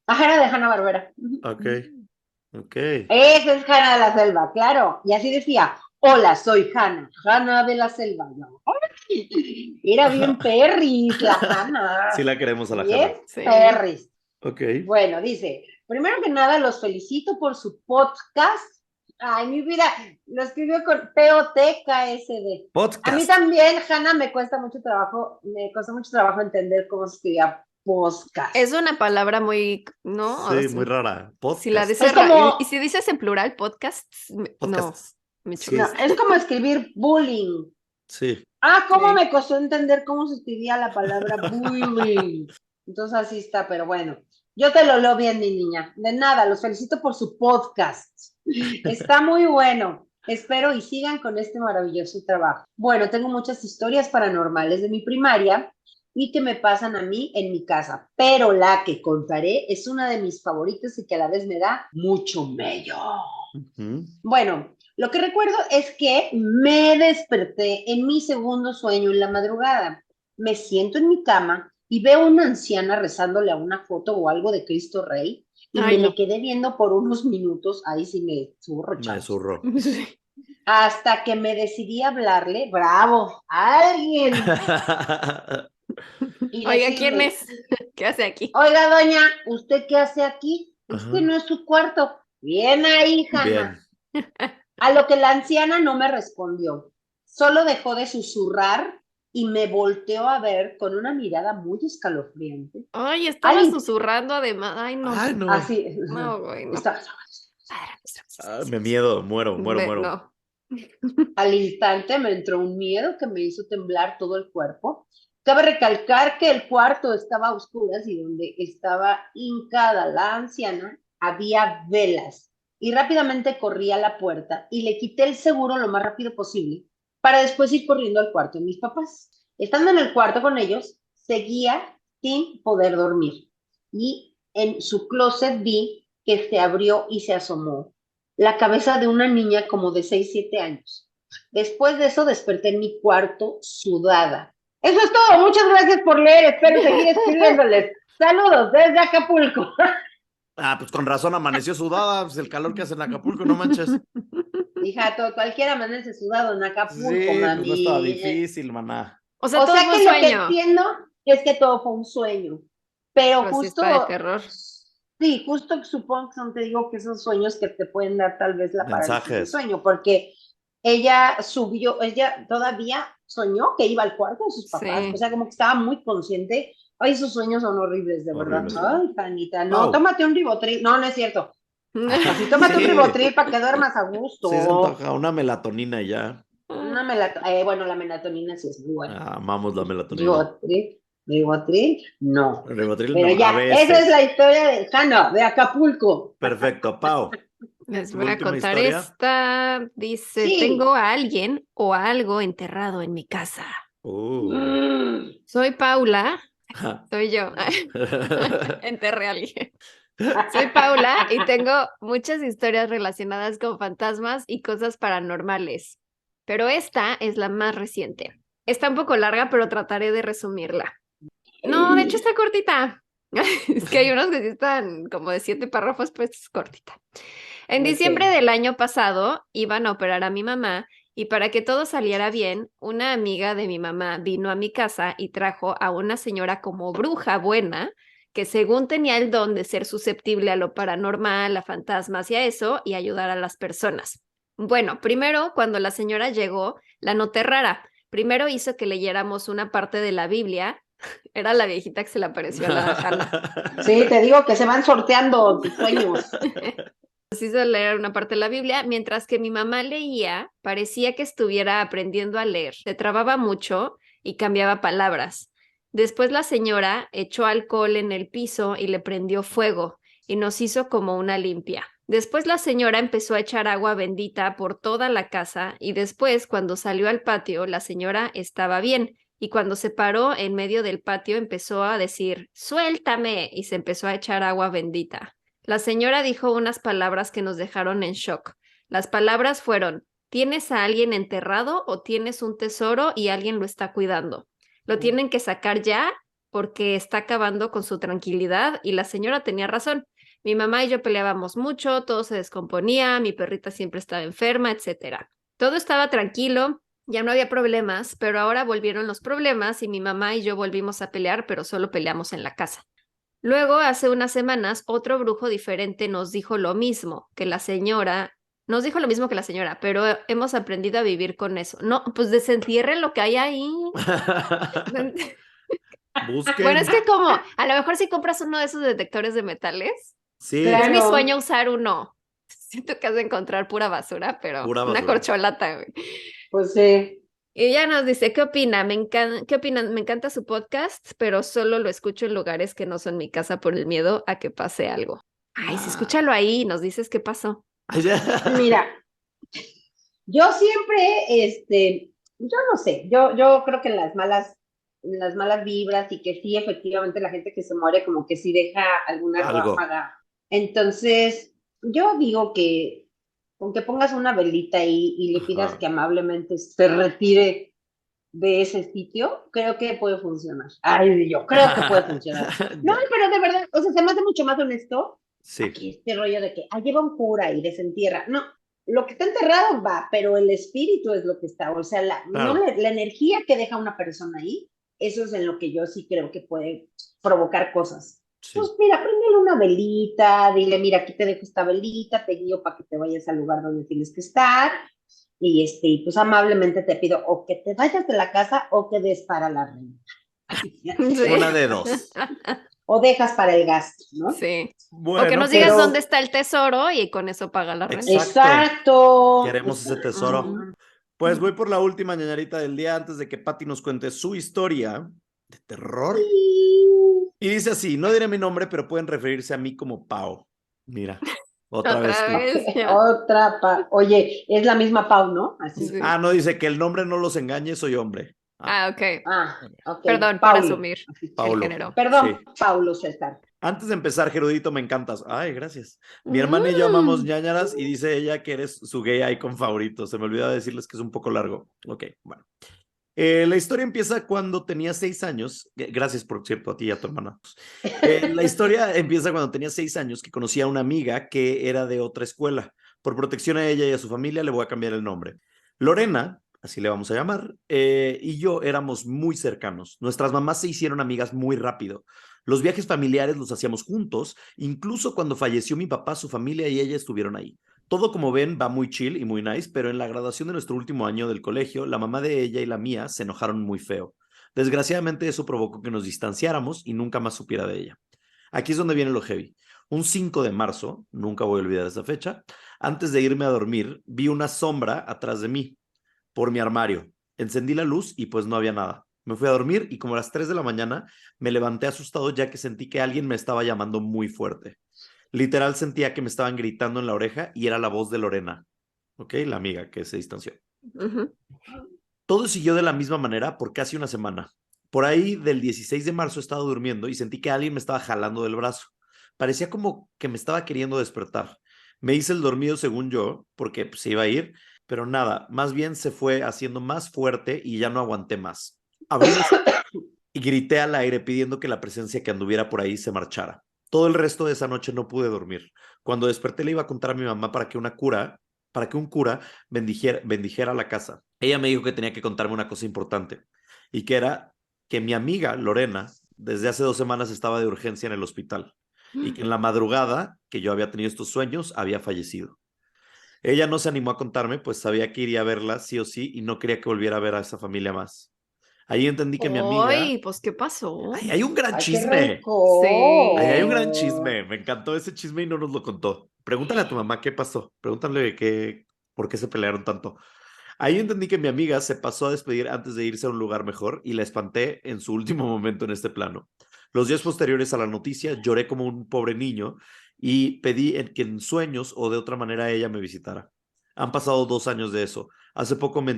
Ajá, era de Hanna-Barbera. Ok, ok. Esa es Hanna de la selva, claro. Y así decía: Hola, soy Hanna de la selva. No. ¡Ay! Era bien perris la Hanna. Sí la queremos a la Bien Hanna. Sí. perris. Ok. Bueno, dice: primero que nada, los felicito por su podcast. Ay, mi vida, lo escribió con POTKSD. A mí Podcast. también, Hanna, me costó mucho trabajo entender cómo se escribía podcast. Es una palabra muy, ¿no? O Sí, sea, muy rara. si la Podcast. dices Es como- y si dices en plural podcasts, no, Podcasts. me Sí, No, choca. es como escribir bullying. sí. Ah, cómo Sí. me costó entender cómo se escribía la palabra bullying. Entonces así está, pero bueno. Yo te lo leo bien, mi niña. De nada, los felicito por su podcast. Está muy bueno. Espero y sigan con este maravilloso trabajo. Bueno, tengo muchas historias paranormales de mi primaria y que me pasan a mí en mi casa, pero la que contaré es una de mis favoritas y que a la vez me da mucho mello. Ujú. Bueno, lo que recuerdo es que me desperté en mi segundo sueño en la madrugada. Me siento en mi cama y veo a una anciana rezándole a una foto o algo de Cristo Rey y Ay, me no. le quedé viendo por unos minutos. Ahí sí me zurro, Me chavos. zurro. Sí. Hasta que me decidí a hablarle, bravo, a alguien y Oiga, ¿quién decirle: es? ¿Qué hace aquí? Oiga, doña, ¿usted qué hace aquí? Ajá. Este no es su cuarto. Bien ahí, Hanna. Bien. A lo que la anciana no me respondió, solo dejó de susurrar y me volteó a ver con una mirada muy escalofriante. Ay, estaba Al susurrando además. Ay, no. Ay, no. así, No, güey, no. estaba- Ay, me miedo, muero. No. Al instante me entró un miedo que me hizo temblar todo el cuerpo. Cabe recalcar que el cuarto estaba a oscuras y donde estaba hincada la anciana había velas. Y rápidamente corrí a la puerta y le quité el seguro lo más rápido posible para después ir corriendo al cuarto de mis papás. Estando en el cuarto con ellos, seguía sin poder dormir. Y en su closet vi que se abrió y se asomó la cabeza de una niña como de 6, 7 años. Después de eso desperté en mi cuarto sudada. Eso es todo, muchas gracias por leer, espero seguir escribiéndoles. Saludos desde Acapulco. Ah, pues con razón amaneció sudada, pues el calor que hace en Acapulco, no manches. Hija, cualquiera amanece sudado en Acapulco, Sí, mami. pues no estaba difícil, maná. O sea, O todo sea fue un que lo que sueño. entiendo es que todo fue un sueño. Pero Pero sí justo, está de terror. sí, justo supongo que son, te digo, que esos sueños que te pueden dar tal vez la parálisis del Mensajes. sueño, porque ella todavía soñó que iba al cuarto de sus papás, Sí. o sea, como que estaba muy consciente. Ay, esos sueños son horribles, de Horribles. verdad. Ay, Janita, no, Pau. tómate un ribotril. No, no es cierto. Así, tómate un Sí. ribotril para que duermas a gusto. Sí, se antoja una melatonina y ya. Bueno, la melatonina sí es muy buena. Ah, amamos la melatonina. Ribotril, no. Ribotril Pero no, a ya, veces. esa es la historia de Hanna, de Acapulco. Perfecto, Pau. Les ¿Tu voy a última contar historia? esta. Dice, Sí. tengo a alguien o algo enterrado en mi casa. Soy Paula, Ja. soy yo. Enterré a alguien. Soy Paula y tengo muchas historias relacionadas con fantasmas y cosas paranormales, pero esta es la más reciente. Está un poco larga, pero trataré de resumirla. No, de hecho está cortita. Es que hay unos que sí están como de 7 párrafos, pues es cortita. En diciembre Ok. del año pasado iban a operar a mi mamá y para que todo saliera bien, una amiga de mi mamá vino a mi casa y trajo a una señora como bruja buena que según tenía el don de ser susceptible a lo paranormal, a fantasmas y a eso, y ayudar a las personas. Bueno, primero, cuando la señora llegó, la noté rara. Primero hizo que leyéramos una parte de la Biblia. Era la viejita que se le apareció a la Hannah. Sí, te digo que se van sorteando tus sueños. Nos hizo leer una parte de la Biblia, mientras que mi mamá leía, parecía que estuviera aprendiendo a leer. Se trababa mucho y cambiaba palabras. Después la señora echó alcohol en el piso y le prendió fuego y nos hizo como una limpia. Después la señora empezó a echar agua bendita por toda la casa y después, cuando salió al patio, la señora estaba bien y cuando se paró en medio del patio empezó a decir, ¡suéltame! Y se empezó a echar agua bendita. La señora dijo unas palabras que nos dejaron en shock. Las palabras fueron, ¿tienes a alguien enterrado o tienes un tesoro y alguien lo está cuidando? Lo tienen que sacar ya porque está acabando con su tranquilidad y la señora tenía razón. Mi mamá y yo peleábamos mucho, todo se descomponía, mi perrita siempre estaba enferma, etc. Todo estaba tranquilo, ya no había problemas, pero ahora volvieron los problemas y mi mamá y yo volvimos a pelear, pero solo peleamos en la casa. Luego, hace unas semanas, otro brujo diferente nos dijo lo mismo que la señora, pero hemos aprendido a vivir con eso. No, pues desentierre lo que hay ahí. Busquen. Bueno, es que como, a lo mejor si compras uno de esos detectores de metales, Sí, es mi Claro. sueño usar uno. Siento que has de encontrar pura basura, pero Pura una basura. corcholata, güey. Pues sí. Y ella nos dice, ¿qué opina? ¿Qué opinan? Me encanta su podcast, pero solo lo escucho en lugares que no son mi casa por el miedo a que pase algo. Ay, sí, escúchalo ahí y nos dices qué pasó. Mira, yo siempre, yo no sé, yo creo que las malas vibras y que sí, efectivamente, la gente que se muere como que sí deja alguna Algo. ráfaga. Entonces, yo digo que con que pongas una velita ahí y le pidas Ajá. que amablemente se retire de ese sitio, creo que puede funcionar. Ay, yo creo que puede funcionar. No, Ya. pero de verdad, o sea, se me hace mucho más honesto Sí. aquí este rollo de que lleva un cura y desentierra. No, lo que está enterrado va, pero el espíritu es lo que está, o sea, no Claro. la energía que deja una persona ahí, eso es en lo que yo sí creo que puede provocar cosas. Sí. Pues mira, préndele una velita, dile, mira, aquí te dejo esta velita, te guío para que te vayas al lugar donde tienes que estar, y pues amablemente te pido o que te vayas de la casa o que des para la renta. Sí. Una de dos. O dejas para el gasto, ¿no? Sí. Bueno, O que nos digas pero- dónde está el tesoro y con eso paga la renta. Exacto. Queremos ese tesoro. Ajá. Pues voy por la última ñañarita del día antes de que Patty nos cuente su historia de terror. Sí. Y dice así, no diré mi nombre, pero pueden referirse a mí como Pau. Mira, otra vez tú. vez. Ok, Ya. Oye, es la misma Pau, ¿no? Así. Sí. Ah, no, dice que el nombre no los engañe, soy hombre. Ah, ok. Ok. Perdón por Paulo. asumir el Paulo. género. Perdón, Sí. Paulo César. Antes de empezar, Gerudito, me encantas. Ay, gracias. Mi hermana y yo amamos ñañaras y dice ella que eres su gay icon favorito. Se me olvidó decirles que es un poco largo. Ok, bueno. La historia empieza cuando tenía 6 años. Gracias, por cierto, a ti y a tu hermana. La historia empieza cuando tenía 6 años, que conocí a una amiga que era de otra escuela. Por protección a ella y a su familia, le voy a cambiar el nombre. Lorena, así le vamos a llamar, y yo éramos muy cercanos. Nuestras mamás se hicieron amigas muy rápido. Los viajes familiares los hacíamos juntos. Incluso cuando falleció mi papá, su familia y ella estuvieron ahí. Todo, como ven, va muy chill y muy nice, pero en la graduación de nuestro último año del colegio, la mamá de ella y la mía se enojaron muy feo. Desgraciadamente, eso provocó que nos distanciáramos y nunca más supiera de ella. Aquí es donde viene lo heavy. Un 5 de marzo, nunca voy a olvidar esa fecha, antes de irme a dormir, vi una sombra atrás de mí, por mi armario. Encendí la luz y pues no había nada. Me fui a dormir y como a las 3 de la mañana me levanté asustado ya que sentí que alguien me estaba llamando muy fuerte. Literal sentía que me estaban gritando en la oreja y era la voz de Lorena, ¿ok? La amiga que se distanció. Ujú. Todo siguió de la misma manera por casi una semana. Por ahí del 16 de marzo estaba durmiendo y sentí que alguien me estaba jalando del brazo. Parecía como que me estaba queriendo despertar. Me hice el dormido según yo, porque pues, se iba a ir, pero nada, más bien se fue haciendo más fuerte y ya no aguanté más. Abrí los y grité al aire pidiendo que la presencia que anduviera por ahí se marchara. Todo el resto de esa noche no pude dormir. Cuando desperté le iba a contar a mi mamá para que un cura bendijera la casa. Ella me dijo que tenía que contarme una cosa importante y que era que mi amiga Lorena desde hace 2 semanas estaba de urgencia en el hospital y que en la madrugada que yo había tenido estos sueños había fallecido. Ella no se animó a contarme, pues sabía que iría a verla sí o sí y no quería que volviera a ver a esa familia más. Ahí entendí que mi amiga... Ay, pues, ¿qué pasó? ¡Ay, hay un gran ¡Ay, qué chisme! Sí. Ahí hay un gran rencor! chisme. Me encantó ese chisme y no nos lo contó. Pregúntale a tu mamá qué pasó. Pregúntale por qué se pelearon tanto. Ahí entendí que mi amiga se pasó a despedir antes de irse a un lugar mejor y la espanté en su último momento en este plano. Los días posteriores a la noticia lloré como un pobre niño y pedí que en sueños o de otra manera ella me visitara. Han pasado 2 años de eso. Hace poco me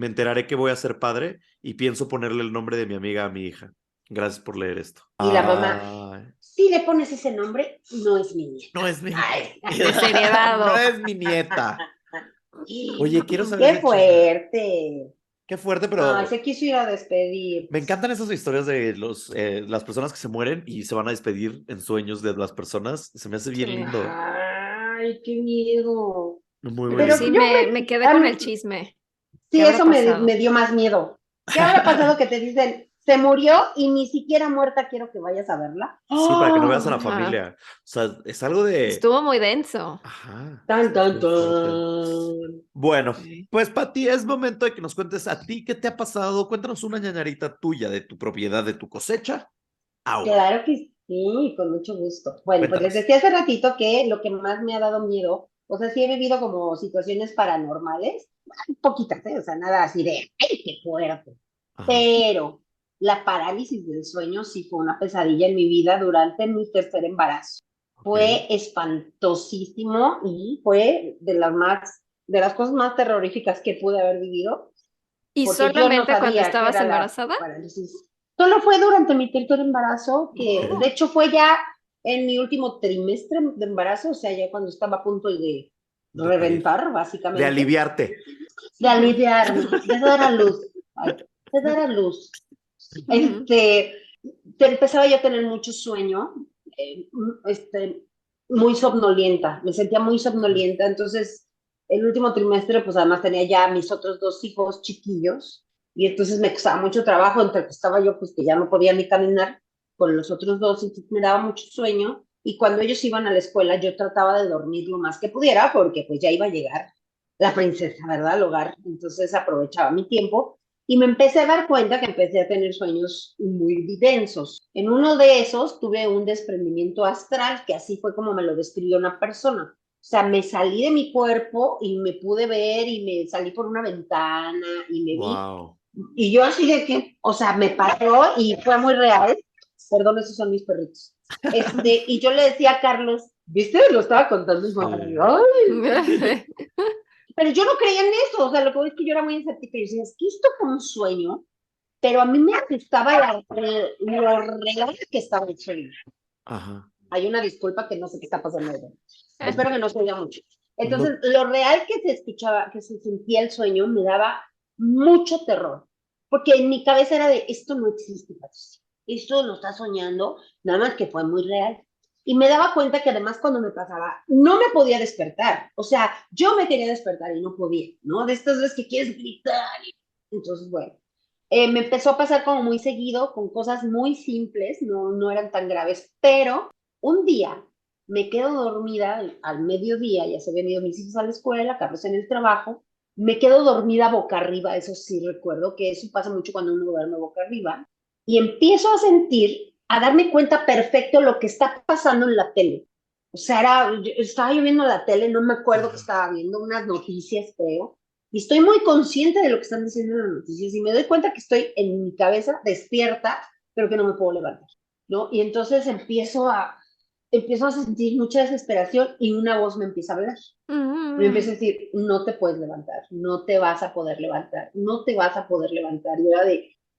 enteraré que voy a ser padre y pienso ponerle el nombre de mi amiga a mi hija. Gracias por leer esto. Y la mamá, Ay, si le pones ese nombre, no es mi nieta. no es mi Ay. Desheredado. no es mi nieta. Oye, quiero saber ¡Qué ese chisme. fuerte! Qué fuerte, Ay, pero se quiso ir a despedir. me encantan esas historias de las personas que se mueren y se van a despedir en sueños de las personas. Se me hace bien Sí. lindo. Ay, qué miedo. Muy, muy Pero Sí, lindo. yo creo me que quedé con el chisme. ¿Qué sí, habrá eso pasado? me dio más miedo. ¿Qué habrá pasado que te dicen, se murió y ni siquiera muerta quiero que vayas a verla? Sí, para que no veas a la ¡Oh! Ajá. familia. O sea, es algo de... Estuvo muy denso. Ajá, Tan, tan, estuvo fuerte. tan. Bueno, Sí. pues Pati, es momento de que nos cuentes a ti qué te ha pasado. Cuéntanos una ñañarita tuya de tu propiedad, de tu cosecha. Ahora, Claro que sí, con mucho gusto. Bueno, pues les cuéntanos. decía hace ratito que lo que más me ha dado miedo, o sea, sí he vivido como situaciones paranormales, poquitas, ¿eh? O sea, nada así de, ¡ay, qué fuerte! Ajá. Pero la parálisis del sueño sí fue una pesadilla en mi vida durante mi tercer embarazo. Ok. Fue espantosísimo y fue de las cosas más terroríficas que pude haber vivido, ¿Y porque yo no solamente cuando sabía que estabas era la embarazada? parálisis. Solo fue durante mi tercer embarazo, que Ok. de hecho fue ya en mi último trimestre de embarazo, o sea, ya cuando estaba a punto de De parir. reventar, De básicamente, aliviarte. de aliviarme, de dar a luz, ay, de dar a luz. Ujú. Este, empezaba yo a tener mucho sueño, eh, este, muy somnolienta, me sentía muy Ajá. somnolienta, entonces el último trimestre, pues además tenía ya mis otros dos hijos chiquillos, y entonces me costaba mucho trabajo, entre que estaba yo, pues que ya no podía ni caminar con los otros dos, entonces me daba mucho sueño, y cuando ellos iban a la escuela, yo trataba de dormir lo más que pudiera, porque pues ya iba a llegar la princesa, ¿verdad? Al hogar, entonces aprovechaba mi tiempo, y me empecé a dar cuenta que empecé a tener sueños muy densos. En uno de esos tuve un desprendimiento astral, que así fue como me lo describió una persona. O sea, me salí de mi cuerpo y me pude ver y me salí por una ventana y me vi. Wow. Y yo así de que, o sea, me pasó y fue muy real. Perdón, esos son mis perritos. Y yo le decía a Carlos, ¿viste? Lo estaba contando y mamá, Sí. ay, pero yo no creía en eso, o sea, lo que es que yo era muy escéptica y decía, es que esto fue un sueño, pero a mí me asustaba lo real que estaba el sueño. Ajá. Hay una disculpa que no sé qué está pasando. Espero que no se oiga mucho. No. Entonces, lo real que se escuchaba, que se sentía el sueño, me daba mucho terror, porque en mi cabeza era de, esto no existe, Patricia. Esto lo estás soñando, nada más que fue muy real. Y me daba cuenta que además cuando me pasaba, no me podía despertar. O sea, yo me quería despertar y no podía, ¿no? De estas veces que quieres gritar. Entonces, bueno, me empezó a pasar como muy seguido, con cosas muy simples, no eran tan graves, pero un día me quedo dormida al mediodía, ya se habían ido mis hijos a la escuela, Carlos en el trabajo, me quedo dormida boca arriba, eso sí recuerdo que eso pasa mucho cuando uno duerme boca arriba, y empiezo a sentir, a darme cuenta perfecto lo que está pasando en la tele. O sea, estaba yo viendo la tele, no me acuerdo que Ajá. estaba viendo unas noticias, creo, y estoy muy consciente de lo que están diciendo en las noticias, y me doy cuenta que estoy en mi cabeza despierta, pero que no me puedo levantar, ¿no? Y entonces empiezo empiezo a sentir mucha desesperación y una voz me empieza a hablar. Me empieza a decir, no te puedes levantar, no te vas a poder levantar, no te vas a poder levantar.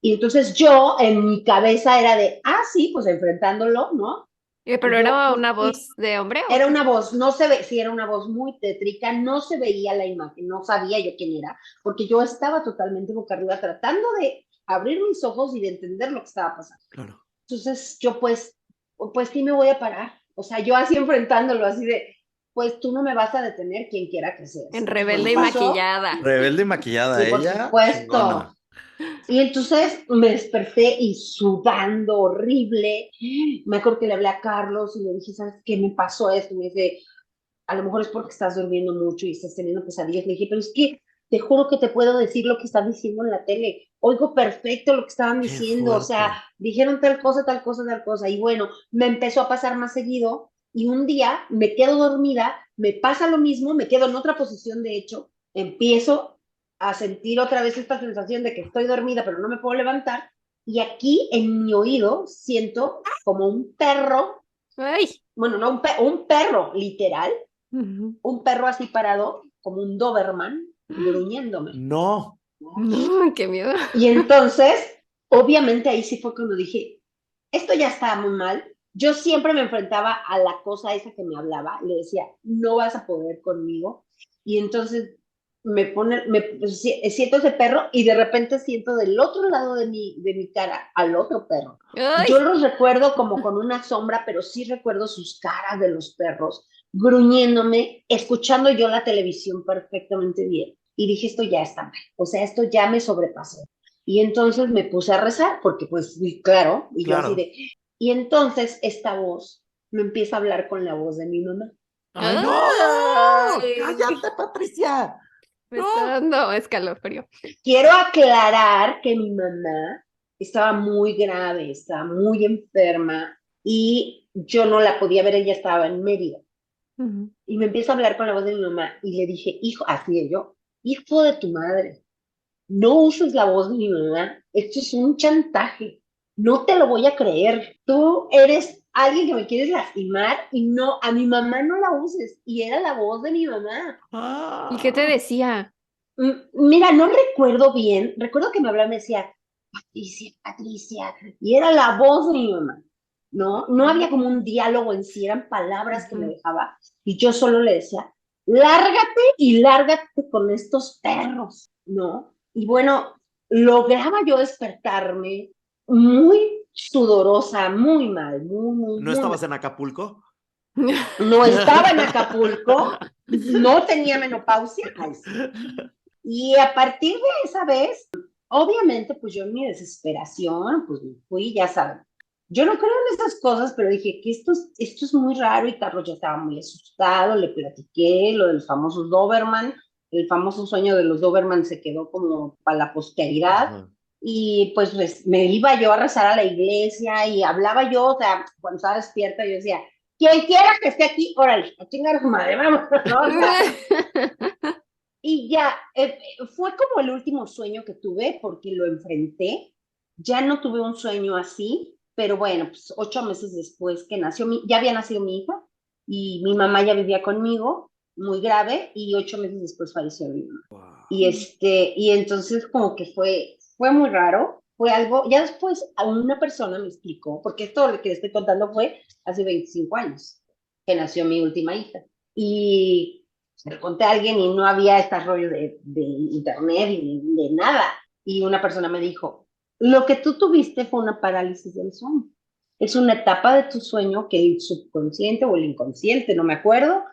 Y entonces yo en mi cabeza era de, sí, pues enfrentándolo, ¿no? ¿Pero era una voz de hombre o Era qué? una voz, no se ve, sí, era una voz muy tétrica, no se veía la imagen, no sabía yo quién era, porque yo estaba totalmente boca arriba tratando de abrir mis ojos y de entender lo que estaba pasando. Claro. Entonces yo pues sí me voy a parar. O sea, yo así enfrentándolo, así de, pues tú no me vas a detener quien quiera que seas. En Entonces, rebelde y bueno, pasó, maquillada. Rebelde y maquillada, sí, por ella, supuesto. chingona. Y entonces me desperté y sudando horrible. Me acuerdo que le hablé a Carlos y le dije, ¿sabes qué me pasó esto? Y me dice, a lo mejor es porque estás durmiendo mucho y estás teniendo pesadillas. Le dije, pero es que te juro que te puedo decir lo que están diciendo en la tele. Oigo perfecto lo que estaban Qué diciendo. O sea, fuerte. dijeron tal cosa, tal cosa, tal cosa. Y bueno, me empezó a pasar más seguido. Y un día me quedo dormida, me pasa lo mismo, me quedo en otra posición, de hecho, empiezo a sentir otra vez esta sensación de que estoy dormida, pero no me puedo levantar. Y aquí en mi oído siento como un perro, Ay. bueno, no un perro literal, Ujú. un perro así parado, como un Doberman, gruñéndome. No. No, qué miedo. Y entonces, obviamente ahí sí fue cuando dije, esto ya está muy mal. Yo siempre me enfrentaba a la cosa esa que me hablaba, le decía, no vas a poder conmigo. Y entonces pues, siento ese perro y de repente siento del otro lado de mi cara al otro perro. Yo Ay. los recuerdo como con una sombra, pero sí recuerdo sus caras de los perros, gruñéndome, escuchando yo la televisión perfectamente bien. Y dije, esto ya está mal, o sea, esto ya me sobrepasó. Y entonces me puse a rezar, porque pues, claro, y yo así Claro. de... Y entonces esta voz me empieza a hablar con la voz de mi mamá. ¡Ay, no! Ay. ¡Cállate, Patricia! Me ¡No! está dando escalofrío. Quiero aclarar que mi mamá estaba muy grave, estaba muy enferma y yo no la podía ver, ella estaba en Mérida. Ujú. Y me empieza a hablar con la voz de mi mamá y le dije, hijo, así de yo, hijo de tu madre, no uses la voz de mi mamá, esto es un chantaje, no te lo voy a creer, tú eres alguien que me quieres lastimar y no, a mi mamá no la uses. Y era la voz de mi mamá. ¿Y qué te Ah. decía? Mira, no recuerdo bien, recuerdo que me hablaba y me decía, Patricia, Patricia, y era la voz de mi mamá, ¿no? No había como un diálogo en sí, eran palabras que me Ujú. dejaba y yo solo le decía, lárgate y lárgate con estos perros, ¿no? Y bueno, lograba yo despertarme muy sudorosa, muy mal, muy, muy, ¿No muy estabas mal. en Acapulco? No estaba en Acapulco, no tenía menopausia, ay, sí. Y a partir de esa vez, obviamente, pues yo en mi desesperación, pues me fui, ya saben. Yo no creo en esas cosas, pero dije que esto es muy raro y Carlos ya estaba muy asustado, le platiqué lo del famoso Doberman, el famoso sueño de los Doberman se quedó como para la posteridad Ajá. y pues me iba yo a rezar a la iglesia y hablaba yo, o sea, cuando estaba despierta yo decía, quien quiera que esté aquí, órale, a chingar a su madre, vamos, ¿no? O sea, y ya, fue como el último sueño que tuve porque lo enfrenté. Ya no tuve un sueño así, pero bueno, pues 8 meses después que nació, ya había nacido mi hija y mi mamá ya vivía conmigo, muy grave, y 8 meses después falleció mi mamá. Wow. Y entonces como que fue muy raro, fue algo, ya después a una persona me explicó, porque esto lo que le estoy contando fue hace 25 años que nació mi última hija. Y se lo conté a alguien y no había este rollo de internet y de nada. Y una persona me dijo, lo que tú tuviste fue una parálisis del sueño. Es una etapa de tu sueño que el subconsciente o el inconsciente, no me acuerdo,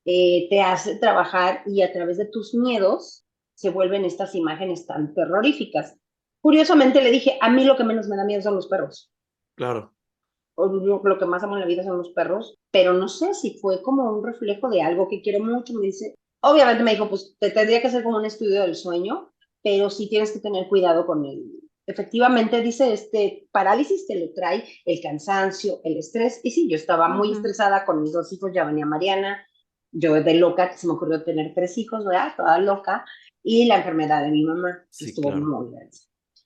te hace trabajar y a través de tus miedos se vuelven estas imágenes tan terroríficas. Curiosamente le dije, a mí lo que menos me da miedo son los perros. Claro. Lo que más amo en la vida son los perros, pero no sé si fue como un reflejo de algo que quiero mucho. Me dice, obviamente me dijo, pues te tendría que hacer como un estudio del sueño, pero sí tienes que tener cuidado con él. Efectivamente, dice, parálisis te lo trae el cansancio, el estrés. Y sí, yo estaba muy Ujú. estresada con mis 2 hijos, ya venía Mariana, yo de loca, que se me ocurrió tener 3 hijos, ¿verdad? Toda loca, y la enfermedad de mi mamá, que Sí, estuvo claro. muy grande.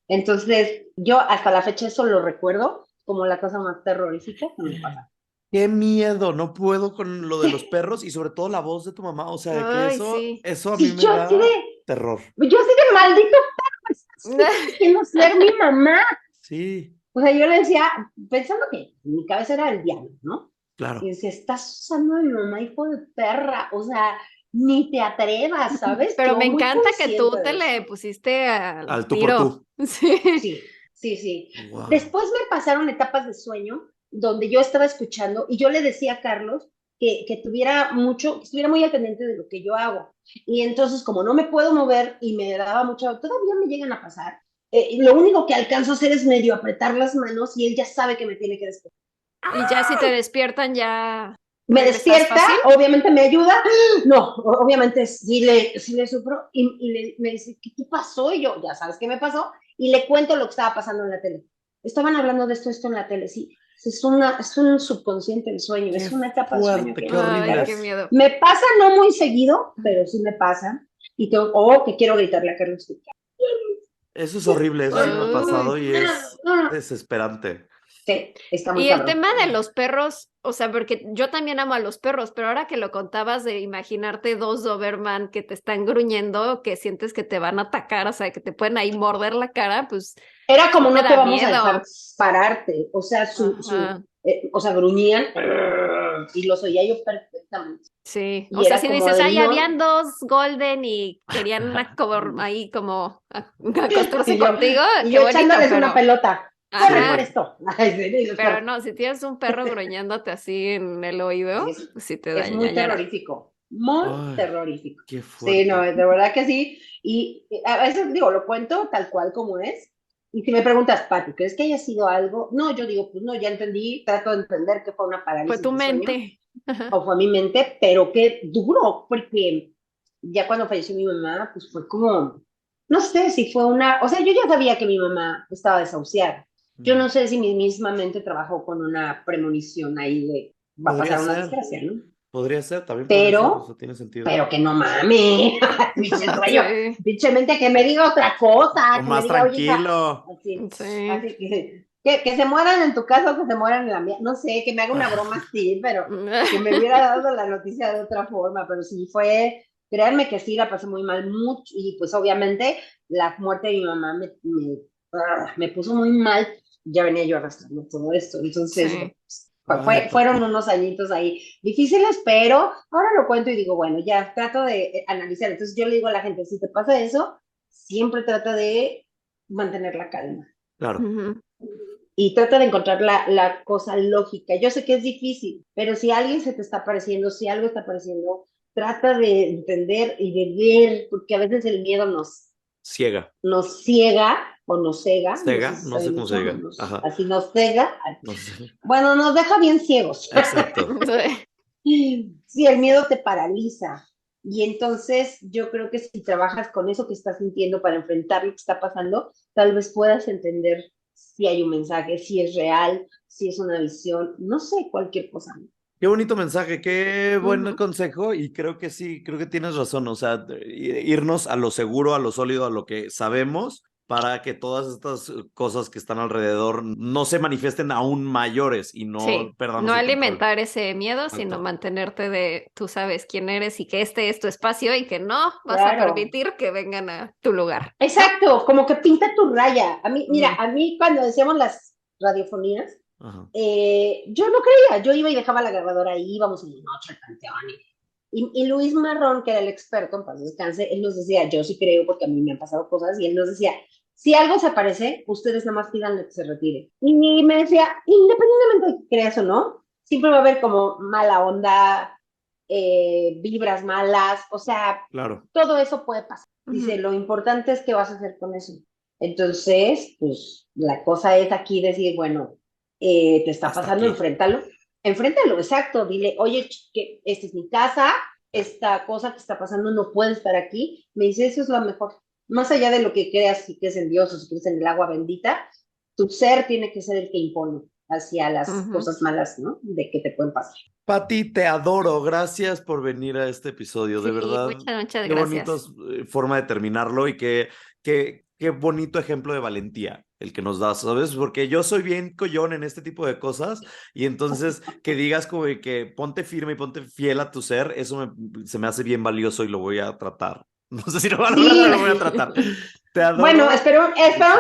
Entonces, yo hasta la fecha eso lo recuerdo como la cosa más terrorífica que me pasa. Qué miedo, no puedo con lo de los perros y sobre todo la voz de tu mamá, o sea, de que Ay, eso, sí. eso a Sí, mí me yo da así de, terror. yo así de maldito perro, estás queriendo ser mi mamá. Sí, O sea, yo le decía, pensando que en mi cabeza era el diablo, ¿no? Y claro. decía, estás usando a mi mamá, hijo de perra, o sea, ni te atrevas, ¿sabes? Pero Yo me muy encanta que tú consciente te de eso. le pusiste al Al tú por tiro. tú. Sí. Sí, sí, sí. Wow. Después me pasaron etapas de sueño donde yo estaba escuchando y yo le decía a Carlos que tuviera mucho, que estuviera muy al pendiente de lo que yo hago. Y entonces, como no me puedo mover y me daba mucho, todavía me llegan a pasar, lo único que alcanzo a hacer es medio apretar las manos y él ya sabe que me tiene que despertar. Y ya si te despiertan, ya Me regresas despierta, fácil. obviamente me ayuda, no, obviamente sí le sufro me dice, ¿qué pasó? Y yo, ya sabes qué me pasó, y le cuento lo que estaba pasando en la tele. Estaban hablando de esto en la tele, sí, es un subconsciente el sueño, Qué es una etapa de sueño fuerte, que qué Ay, horrible. qué miedo. me pasa no muy seguido, pero sí me pasa, y tengo, que quiero gritarle a Carlos. Eso es horrible, eso sí me ha Uy. pasado y es desesperante. Sí, está muy Y el cabrón. tema de los perros, o sea, porque yo también amo a los perros, pero ahora que lo contabas de imaginarte dos Doberman que te están gruñendo, que sientes que te van a atacar, o sea, que te pueden ahí morder la cara, pues Era sí como me no te da vamos a dejar miedo. pararte, o sea, Ajá, o sea, gruñían y los oía yo perfectamente. sí. O Y sea, era si como dices, de ay, no, habían dos Golden y querían ahí como acostarse y yo, contigo, y qué yo bonito, echándoles una pero, pelota, corre por ajá, Sí, esto. Ay, sí, y los pero perros. no, si tienes un perro gruñéndote así en el oído, Sí, pues sí te da es muy ñañaras. terrorífico, muy ay, terrorífico. qué Sí, no, fuerte. de verdad que sí. Y a veces digo, lo cuento tal cual como es. Y si me preguntas, Pati, ¿crees que haya sido algo? No, yo digo, pues no, ya entendí, trato de entender que fue una Fue parálisis tu de sueño mente. Ajá. o fue mi mente, pero qué duro, porque ya cuando falleció mi mamá, pues fue como, no sé si fue una, o sea, yo ya sabía que mi mamá estaba desahuciada. Yo Mm. no sé si mi misma mente trabajó con una premonición ahí de, va a pasar una desgracia, ¿no? Podría ser, también podría ser, o Pero, sea, tiene sentido. pero que no mames, pinche sueño, Sí, pinche mente que me diga otra O cosa, que me más diga, oye, hija, tranquilo. así, sí. así que se mueran en tu casa o que se mueran en la mía, no sé, que me haga una broma así, pero que me hubiera dado la noticia de otra forma, pero sí fue, créanme que sí la pasé muy mal, mucho, y pues obviamente la muerte de mi mamá me puso muy mal, ya venía yo arrastrando todo esto, entonces, Sí. Ay, fueron Pati. unos añitos ahí difíciles, pero ahora lo cuento y digo, bueno, ya trato de analizar, entonces yo le digo a la gente, si te pasa eso, siempre trata de mantener la calma Claro. Ujú. y trata de encontrar la cosa lógica. Yo sé que es difícil, pero si alguien se te está apareciendo, si algo está apareciendo, trata de entender y de ver, porque a veces el miedo Ciega. nos ciega o nos cega, no sé Cega, si no está sé bien cómo se dicho, diga. Ajá. así nos cega, No sé. bueno, nos deja bien ciegos. Exacto. Sí. Sí, el miedo te paraliza. Y entonces yo creo que si trabajas con eso que estás sintiendo para enfrentar lo que está pasando, tal vez puedas entender si hay un mensaje, si es real, si es una visión, no sé, cualquier cosa. Qué bonito mensaje, qué buen Ujú. consejo y creo que sí, creo que tienes razón, o sea, irnos a lo seguro, a lo sólido, a lo que sabemos para que todas estas cosas que están alrededor no se manifiesten aún mayores y no Sí, no perdamos el control. alimentar ese miedo, sino Exacto. mantenerte de, tú sabes quién eres y que este es tu espacio y que no vas a Claro. permitir que vengan a tu lugar, ¿no? Exacto, como que pinta tu raya. A mí, mira, Ujú. a mí cuando decíamos las radiofonías, Ajá. yo no creía, yo iba y dejaba la grabadora ahí, íbamos en la noche al panteón. Y Luis Marrón, que era el experto en paz descanse, él nos decía, yo sí creo porque a mí me han pasado cosas, y él nos decía, si algo se aparece, ustedes nada más pídanle que se retire. Y me decía, independientemente de que creas o no, siempre va a haber como mala onda, vibras malas, o sea, Claro. todo eso puede pasar. Dice, Ujú. lo importante es qué vas a hacer con eso. Entonces, pues la cosa es aquí decir, bueno, te está Hasta pasando, aquí. enfréntalo, exacto, dile, oye, que esta es mi casa, esta cosa que está pasando no puede estar aquí. Me dice, eso es lo mejor. Más allá de lo que creas, si crees en Dios o si crees en el agua bendita, tu ser tiene que ser el que impone hacia las Ujú. cosas malas, ¿no? De que te pueden pasar. Pati, te adoro. Gracias por venir a este episodio. De Sí, verdad, muchas qué bonito gracias. forma de terminarlo y qué bonito ejemplo de valentía. el que nos das, ¿sabes? Porque yo soy bien collón en este tipo de cosas y entonces que digas como de que ponte firme y ponte fiel a tu ser, eso se me hace bien valioso y lo voy a tratar. No sé si lo voy a lograr, pero Sí. lo voy a tratar. Te adoro. Bueno, esperamos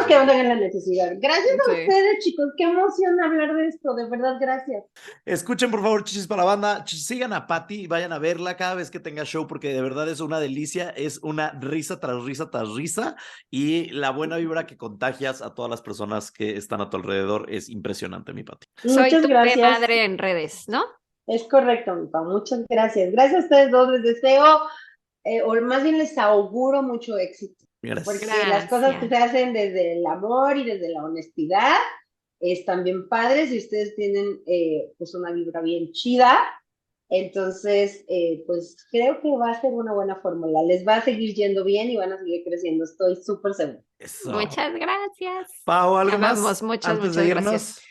que no tengan la necesidad. Gracias a Sí. ustedes, chicos. Qué emoción hablar de esto. De verdad, gracias. Escuchen, por favor, Chichis para la banda. Sigan a Patty y vayan a verla cada vez que tenga show, porque de verdad es una delicia. Es una risa tras risa tras risa. Y la buena vibra que contagias a todas las personas que están a tu alrededor es impresionante, mi Patty. Soy Muchas tu gracias. madre en redes, ¿no? Es correcto, mi pa. Muchas gracias. Gracias a ustedes dos. Les deseo, o más bien les auguro mucho éxito. Gracias. Porque las cosas que se hacen desde el amor y desde la honestidad están bien padres y ustedes tienen pues una vibra bien chida. Entonces, pues creo que va a ser una buena fórmula. Les va a seguir yendo bien y van a seguir creciendo. Estoy súper segura. Eso. Muchas gracias. Pau, ¿algo Amamos, más muchas antes de irnos? gracias.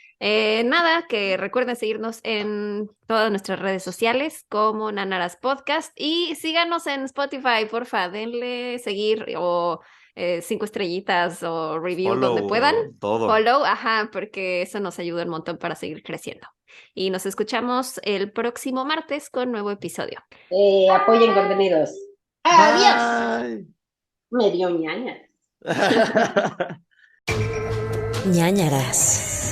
Nada, que recuerden seguirnos en todas nuestras redes sociales como Nanaras Podcast y síganos en Spotify, porfa, denle seguir o 5 estrellitas o review donde Follow, puedan. todo. Follow, ajá, porque eso nos ayuda un montón para seguir creciendo. Y nos escuchamos el próximo martes con nuevo episodio. Apoyen contenidos. ¡Adiós! Bye. Me dio ñaña. Ñañaras.